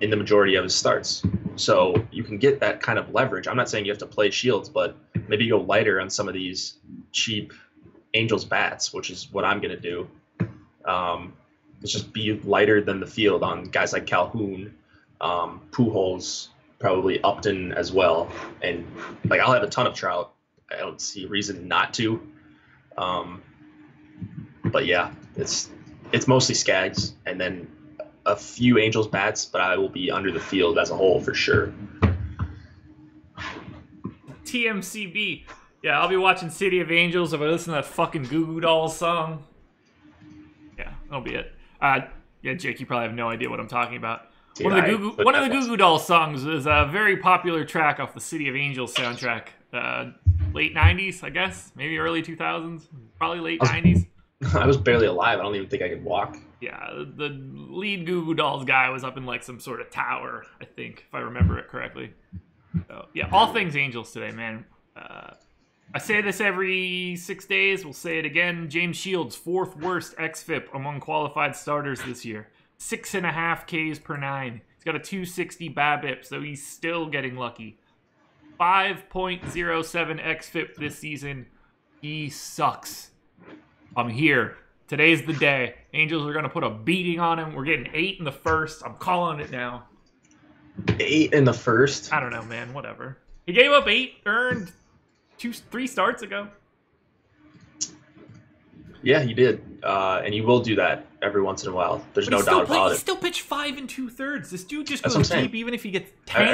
in the majority of his starts. So you can get that kind of leverage. I'm not saying you have to play Shields, but maybe go lighter on some of these cheap Angels bats, which is what I'm going to do. Let's just be lighter than the field on guys like Calhoun, Pujols, probably Upton as well. And like I'll have a ton of Trout. I don't see a reason not to. But yeah, it's mostly Skaggs and then a few Angels bats, but I will be under the field as a whole for sure. TMCB. Yeah, I'll be watching City of Angels if I listen to that fucking Goo Goo Dolls song. Yeah, that'll be it. Yeah, Jake, you probably have no idea what I'm talking about. Dude, one of the Goo Goo Dolls songs is a very popular track off the City of Angels soundtrack. Late 90s, I guess. Maybe early 2000s. Probably late 90s. I was barely alive. I don't even think I could walk. Yeah, the lead Goo Goo Dolls guy was up in like some sort of tower, I think, if I remember it correctly. So, yeah, all things Angels today, man. I say this every 6 days. We'll say it again. James Shields, 4th worst xFIP among qualified starters this year. 6.5 Ks per 9. He's got a 260 BABIP, so he's still getting lucky. 5.07 xFIP this season. He sucks. I'm here. Today's the day. Angels are going to put a beating on him. We're getting 8 in the first. I'm calling it now. 8 in the first? I don't know, man. Whatever. He gave up 8 earned 3 starts ago. Yeah, he did. And he will do that every once in a while. There's no doubt about it. He still pitched 5 2/3. This dude just goes deep even if he gets tanked.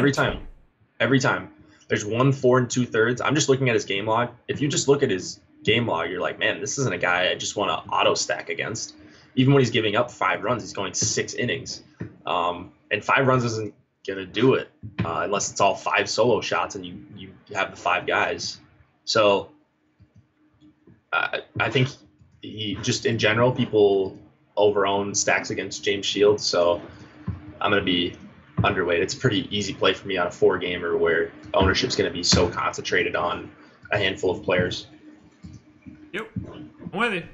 Every time. There's 1 4 2/3. I'm just looking at his game log. If you just look at his game log, you're like, man, this isn't a guy I just want to auto stack against. Even when he's giving up 5 runs, he's going 6 innings. And 5 runs isn't going to do it unless it's all 5 solo shots and you have the 5 guys. So I think he just in general, people over-own stacks against James Shields. So I'm going to be underweight. It's a pretty easy play for me on a 4-gamer where ownership's going to be so concentrated on a handful of players. Yep. I'm with you.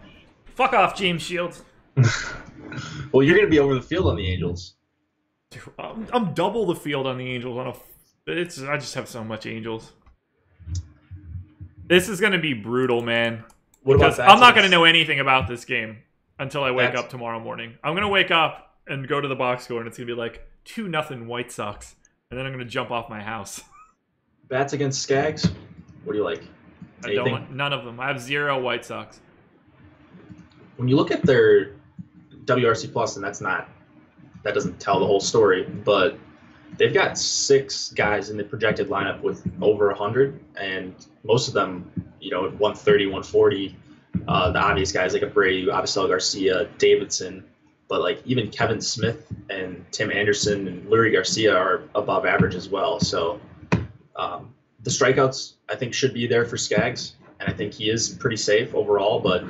Fuck off, James Shields. Well, you're going to be over the field on the Angels. Dude, I'm double the field on the Angels. I just have so much Angels. This is going to be brutal, man. Because I'm not going to know anything about this game until I wake up tomorrow morning. I'm going to wake up and go to the box score, and it's going to be like 2-0 White Sox. And then I'm going to jump off my house. Bats against Skaggs? What do you like? None of them. I have 0 White Sox. When you look at their WRC Plus, and that doesn't tell the whole story, but they've got 6 guys in the projected lineup with over 100, and most of them, 130, 140. The obvious guys like Abreu, Avisel Garcia, Davidson, but like even Kevin Smith and Tim Anderson and Lurie Garcia are above average as well. So the strikeouts I think should be there for Skaggs, and I think he is pretty safe overall. But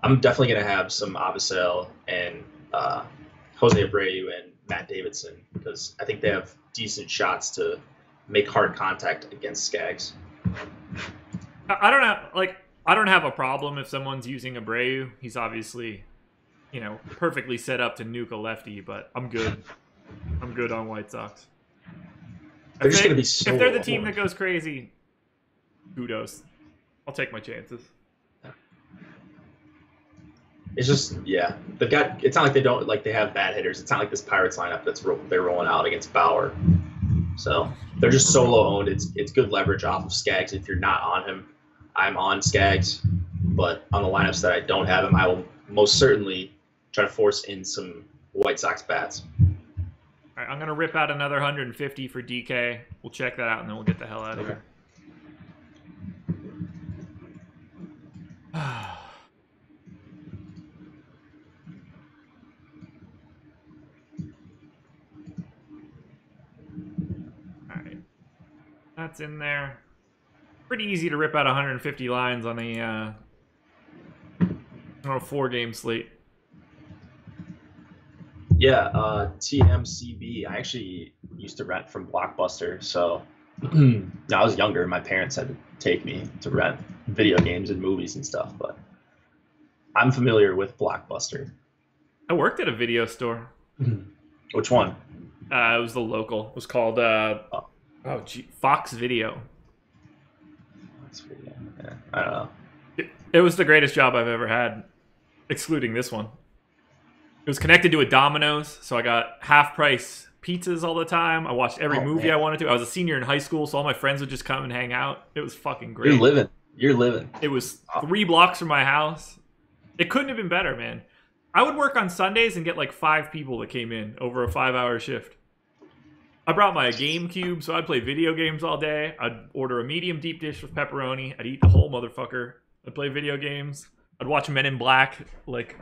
I'm definitely going to have some Avisel and Jose Abreu and Matt Davidson because I think they have decent shots to make hard contact against Skaggs. I don't have a problem if someone's using Abreu. He's obviously, perfectly set up to nuke a lefty, but I'm good. I'm good on White Sox. They're just going to be so if they're the team that goes crazy, kudos. I'll take my chances. It's just, yeah. It's not like they have bad hitters. It's not like this Pirates lineup they're rolling out against Bauer. So they're just solo owned. It's good leverage off of Skaggs. If you're not on him, I'm on Skaggs. But on the lineups that I don't have him, I will most certainly try to force in some White Sox bats. All right, I'm going to rip out another 150 for DK. We'll check that out, and then we'll get the hell out of here. Alright. That's in there. Pretty easy to rip out 150 lines on a 4-game slate. Yeah, TMCB. I actually used to rent from Blockbuster, so when I was younger, my parents had to take me to rent video games and movies and stuff, but I'm familiar with Blockbuster. I worked at a video store. Which one? It was the local. It was called Fox Video. Yeah, I don't know. It was the greatest job I've ever had, excluding this one. It was connected to a Domino's, so I got half-price pizzas all the time. I watched every movie I wanted to. I was a senior in high school, so all my friends would just come and hang out. It was fucking great. You're living. It was 3 blocks from my house. It couldn't have been better, man. I would work on Sundays and get like 5 people that came in over a 5-hour shift. I brought my GameCube, so I'd play video games all day. I'd order a medium deep dish with pepperoni. I'd eat the whole motherfucker. I'd play video games. I'd watch Men in Black. Like,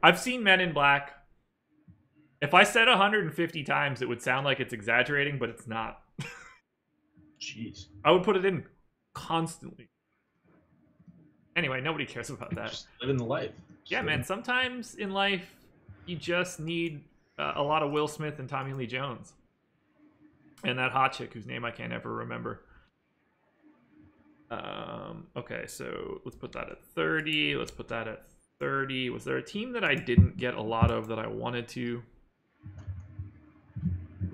I've seen Men in Black. If I said 150 times, it would sound like it's exaggerating, but it's not. Jeez. I would put it in constantly. Anyway, nobody cares about that. Just living the life. Yeah, man. Sometimes in life, you just need a lot of Will Smith and Tommy Lee Jones. And that hot chick whose name I can't ever remember. Okay, so let's put that at 30. Let's put that at 30. Was there a team that I didn't get a lot of that I wanted to?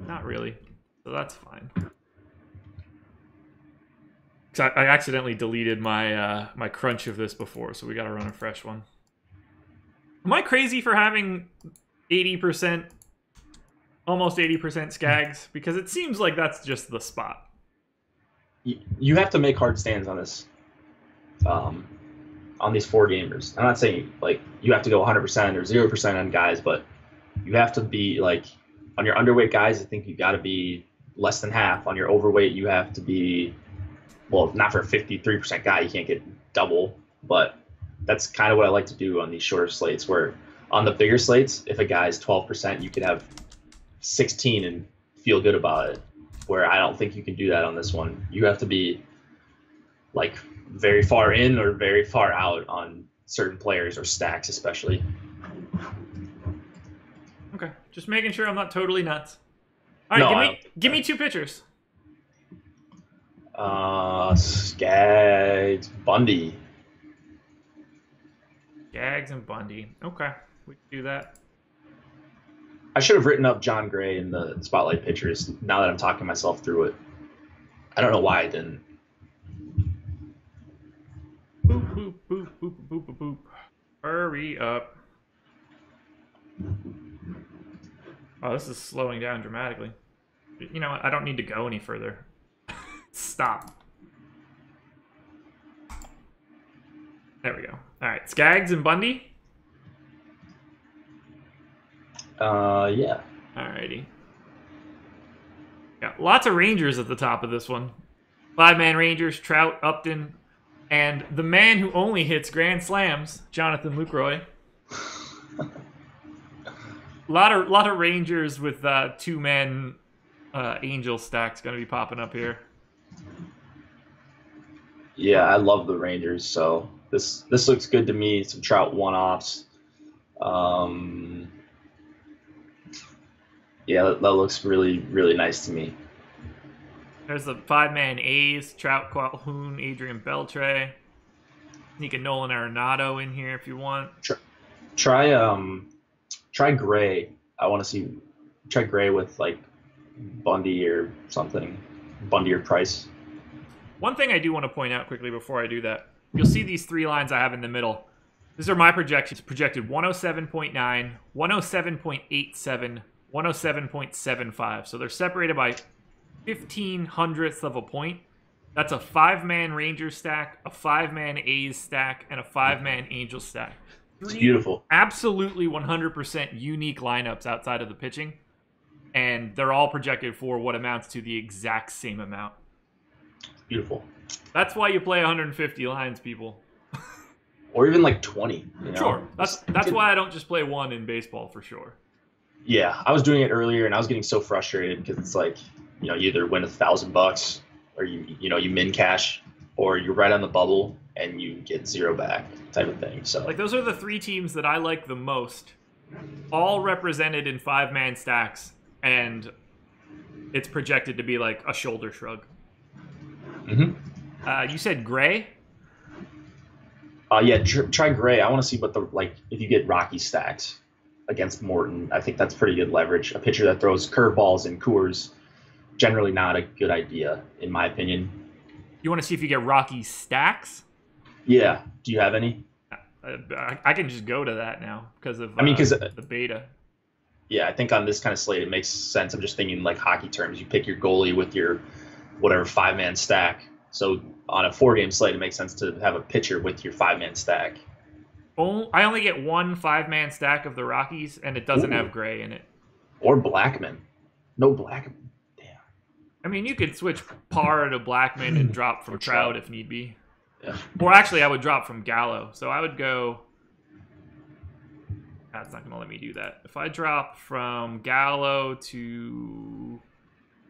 Not really. So that's fine. I accidentally deleted my my crunch of this before, so we got to run a fresh one. Am I crazy for having 80%, almost 80% Skags? Because it seems like that's just the spot. You have to make hard stands on this, on these 4 gamers. I'm not saying like you have to go 100% or 0% on guys, but you have to be like on your underweight guys. I think you got to be less than half. On your overweight, you have to be, well, not for a 53% guy. You can't get double, but that's kind of what I like to do on these shorter slates. Where on the bigger slates, if a guy's 12%, you could have 16 and feel good about it. Where I don't think you can do that on this one. You have to be like very far in or very far out on certain players or stacks, especially. Okay, just making sure I'm not totally nuts. All right, give me 2 pitchers. Skaggs, Bundy. Skaggs and Bundy. Okay, we can do that. I should have written up John Gray in the spotlight pitchers. Now that I'm talking myself through it, I don't know why I didn't. Boop boop boop boop boop boop boop. Hurry up! Oh, this is slowing down dramatically. You know what? I don't need to go any further. Stop. There we go. All right, Skaggs and Bundy. Yeah. Alrighty. Yeah, lots of Rangers at the top of this one. 5-man Rangers, Trout, Upton, and the man who only hits grand slams, Jonathan Lucroy. lot of Rangers with 2-man Angel stacks going to be popping up here. Yeah, I love the Rangers, so this looks good to me. Some Trout one-offs. Yeah, that looks really, really nice to me. There's the 5-man A's, Trout, Calhoun, Adrian Beltre. Sneak a Nolan Arenado in here if you want. Try Gray. I want to try Gray with like Bundy or something. Bundy or Price. One thing I do want to point out quickly before I do that, you'll see these 3 lines I have in the middle. These are my projections. Projected 107.9, 107.87, 107.75. So they're separated by 0.15 of a point. That's a 5-man Rangers stack, a 5-man A's stack, and a 5-man Angel stack. It's beautiful. Absolutely 100% unique lineups outside of the pitching. And they're all projected for what amounts to the exact same amount. Beautiful. That's why you play 150 lines, people. Or even like 20. You know? Sure. That's why I don't just play 1 in baseball for sure. Yeah, I was doing it earlier, and I was getting so frustrated because it's like, you either win $1,000 or you min cash, or you're right on the bubble and you get 0 back type of thing. So like those are the 3 teams that I like the most, all represented in 5-man stacks, and it's projected to be like a shoulder shrug. Mm-hmm. You said Gray? Yeah, try Gray. I want to see what if you get Rocky stacks against Morton. I think that's pretty good leverage. A pitcher that throws curveballs and Coors, generally not a good idea, in my opinion. You want to see if you get Rocky stacks? Yeah. Do you have any? I can just go to that now because of I mean, because the beta. yeah, I think on this kind of slate it makes sense. I'm just thinking like hockey terms. You pick your goalie with your whatever 5-man stack. So on a 4-game slate, it makes sense to have a pitcher with your 5-man stack. I only get one 5-man stack of the Rockies, and it doesn't Ooh. have Gray in it. Or Blackman. No Blackman. Damn. I mean, you could switch Parr to Blackman and drop from Trout if need be. Yeah. Or actually, I would drop from Gallo. So I would go... That's not going to let me do that. If I drop from Gallo to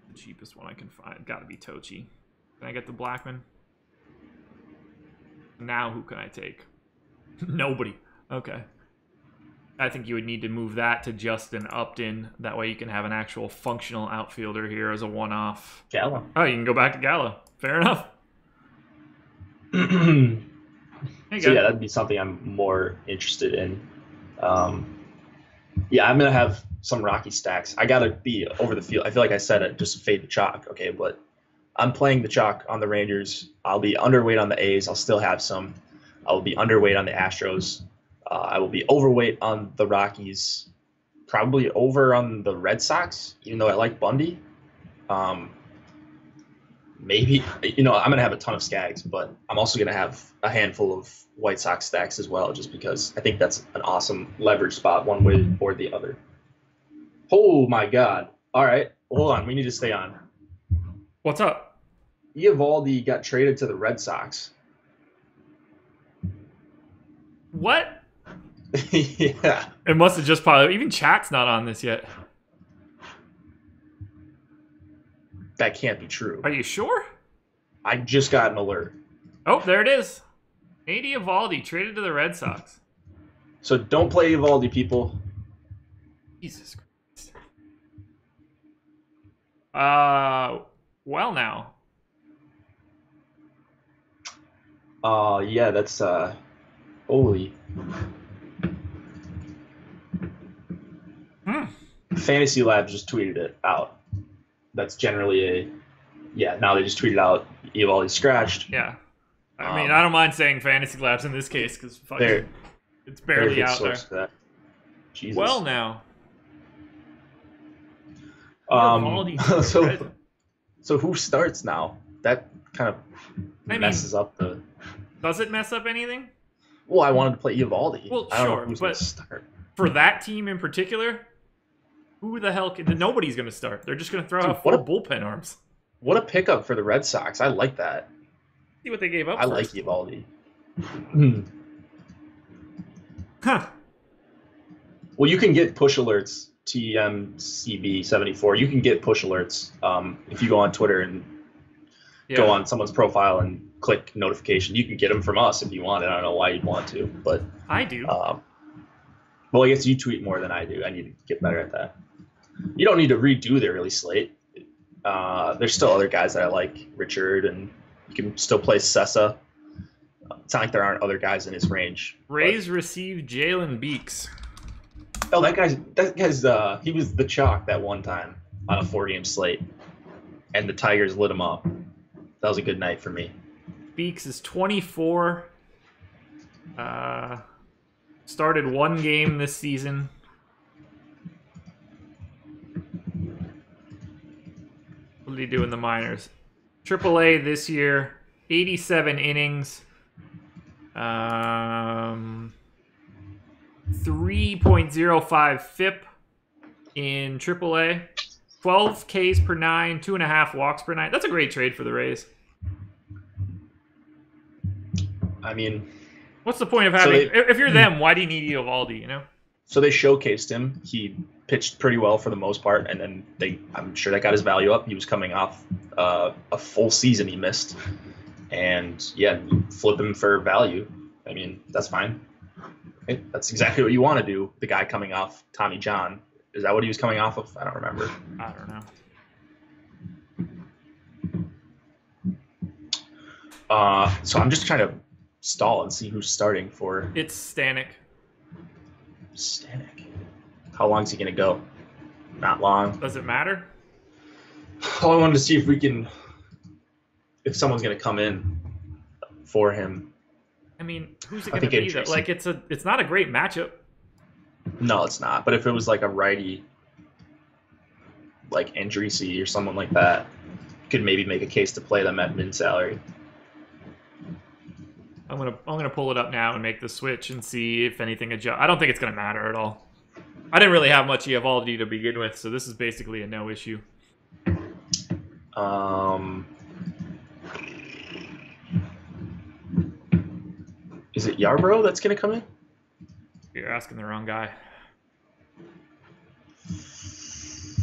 the cheapest one I can find, got to be Tochi. Can I get the Blackman? Now who can I take? Nobody. Okay. I think you would need to move that to Justin Upton. That way you can have an actual functional outfielder here as a one-off. Gallo. Oh, you can go back to Gallo. Fair enough. So yeah, that'd be something I'm more interested in. Yeah, I'm gonna have some Rocky stacks. I gotta be over the field. I feel like I said it, just fade the chalk. Okay, but I'm playing the chalk on the Rangers. I'll be underweight on the A's. I'll still have some. I will be underweight on the Astros. I will be overweight on the Rockies. Probably over on the Red Sox, even though I like Bundy. Maybe, I'm going to have a ton of Skags, but I'm also going to have a handful of White Sox stacks as well, just because I think that's an awesome leverage spot one way or the other. Oh, my God. All right. Hold on. We need to stay on. What's up? Eovaldi got traded to the Red Sox. What? Yeah. It must have just probably... Even chat's not on this yet. That can't be true. Are you sure? I just got an alert. Oh, there it is. A.D. Eovaldi traded to the Red Sox. So don't play Eovaldi, people. Jesus Christ. Well now. Yeah, that's holy. Fantasy Labs just tweeted it out. That's generally now they just tweeted out Eovaldi scratched. Yeah. I mean, I don't mind saying Fantasy Labs in this case because it's barely out there. For that. Jesus. Well now. So who starts now? That kind of messes up the... Does it mess up anything? Well, I wanted to play Eovaldi. Well, I don't sure, know who's but going to start. For that team in particular, who the hell can... Nobody's going to start. They're just going to throw out four bullpen arms. What a pickup for the Red Sox. I like that. See what they gave up I first. like Eovaldi. Huh. Well, you can get push alerts, TMCB74. You can get push alerts if you go on Twitter and go on someone's profile and click notification. You can get them from us if you want. I don't know why you'd want to, but I do. Well, I guess you tweet more than I do. I need to get better at that. You don't need to redo the early slate. There's still other guys that I like, Richard, and you can still play Sessa. It's not like there aren't other guys in his range. Rays received Jalen Beeks. Oh, that guy's he was the chalk that one time on a 4-game slate, and the Tigers lit him up. That was a good night for me. Beeks is 24. Started one game this season. What did he do in the minors? AAA this year, 87 innings. 3.05 FIP in AAA. 12 Ks per 9, 2.5 walks per 9. That's a great trade for the Rays. I mean, what's the point of having... if you're them, why do you need Eovaldi, you know? So they showcased him. He pitched pretty well for the most part, and then I'm sure that got his value up. He was coming off a full season he missed. And, flip him for value. I mean, that's fine. That's exactly what you want to do, the guy coming off Tommy John. Is that what he was coming off of? I don't remember. I don't know. So I'm just trying to stall and see who's starting for... It's Stanek. Stanek. How long is he going to go? Not long. Does it matter? Oh, I wanted to see if someone's going to come in for him. I mean, who's it I going to think be though? interesting. Like, it's not a great matchup. No, it's not. But if it was like a righty, like Andresi or someone like that, you could maybe make a case to play them at min salary. I'm gonna pull it up now and make the switch and see if anything adjusts. I don't think it's gonna matter at all. I didn't really have much Eovaldi to begin with, so this is basically a no issue. Is it Yarbrough that's gonna come in? You're asking the wrong guy. It's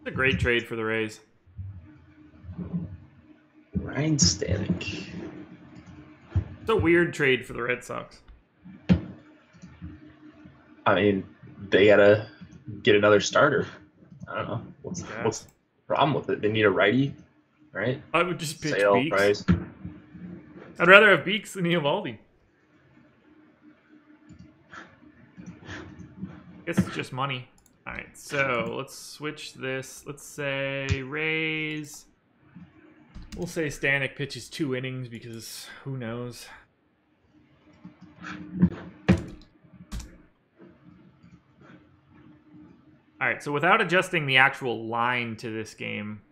a great trade for the Rays. Ryan Stanek. It's a weird trade for the Red Sox. I mean, they gotta get another starter. I don't know. What's the problem with it? They need a righty, right? I would just pitch Sale Beeks. price. I'd rather have Beeks than Eovaldi. I guess it's just money. All right, so let's switch this. Let's say Rays. We'll say Stanek pitches 2 innings because who knows. All right, so without adjusting the actual line to this game,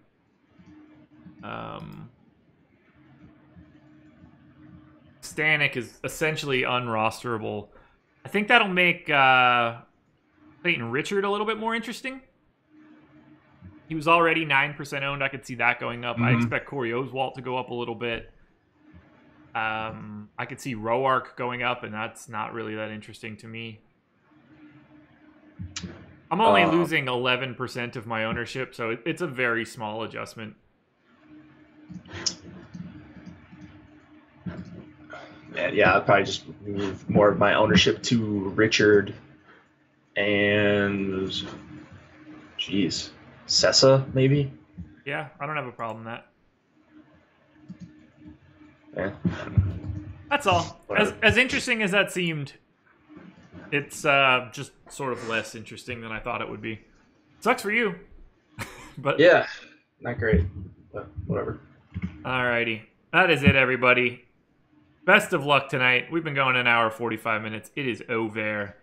Stanek is essentially unrosterable. I think that'll make Clayton Richard a little bit more interesting. He was already 9% owned. I could see that going up. I expect Corey Oswalt to go up a little bit. I could see Roark going up, and that's not really that interesting to me. I'm only losing 11% of my ownership, so it's a very small adjustment. Yeah, I'd probably just move more of my ownership to Richard and, geez, Sessa, maybe? Yeah, I don't have a problem with that. Yeah. That's all. As interesting as that seemed, it's just sort of less interesting than I thought it would be. Sucks for you. But yeah, not great, but whatever. Alrighty. That is it, everybody. Best of luck tonight. We've been going an hour 45 minutes. It is over.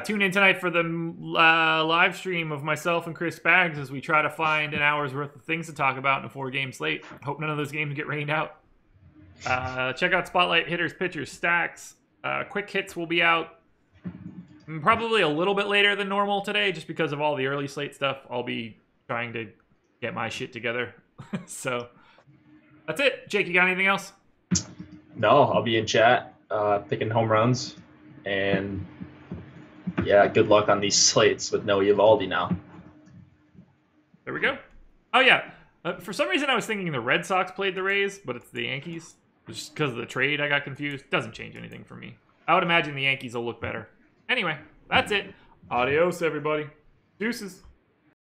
Tune in tonight for the live stream of myself and Chris Baggs as we try to find an hour's worth of things to talk about in a 4-game slate. Hope none of those games get rained out. Check out Spotlight Hitters, Pitchers, Stacks. Quick Hits will be out probably a little bit later than normal today just because of all the early slate stuff. I'll be trying to get my shit together. So that's it. Jake, you got anything else? No, I'll be in chat picking home runs. And yeah, good luck on these slates with no Eovaldi now. There we go. Oh, yeah. For some reason, I was thinking the Red Sox played the Rays, but it's the Yankees. Just because of the trade, I got confused. Doesn't change anything for me. I would imagine the Yankees will look better. Anyway, that's it. Adios, everybody. Deuces.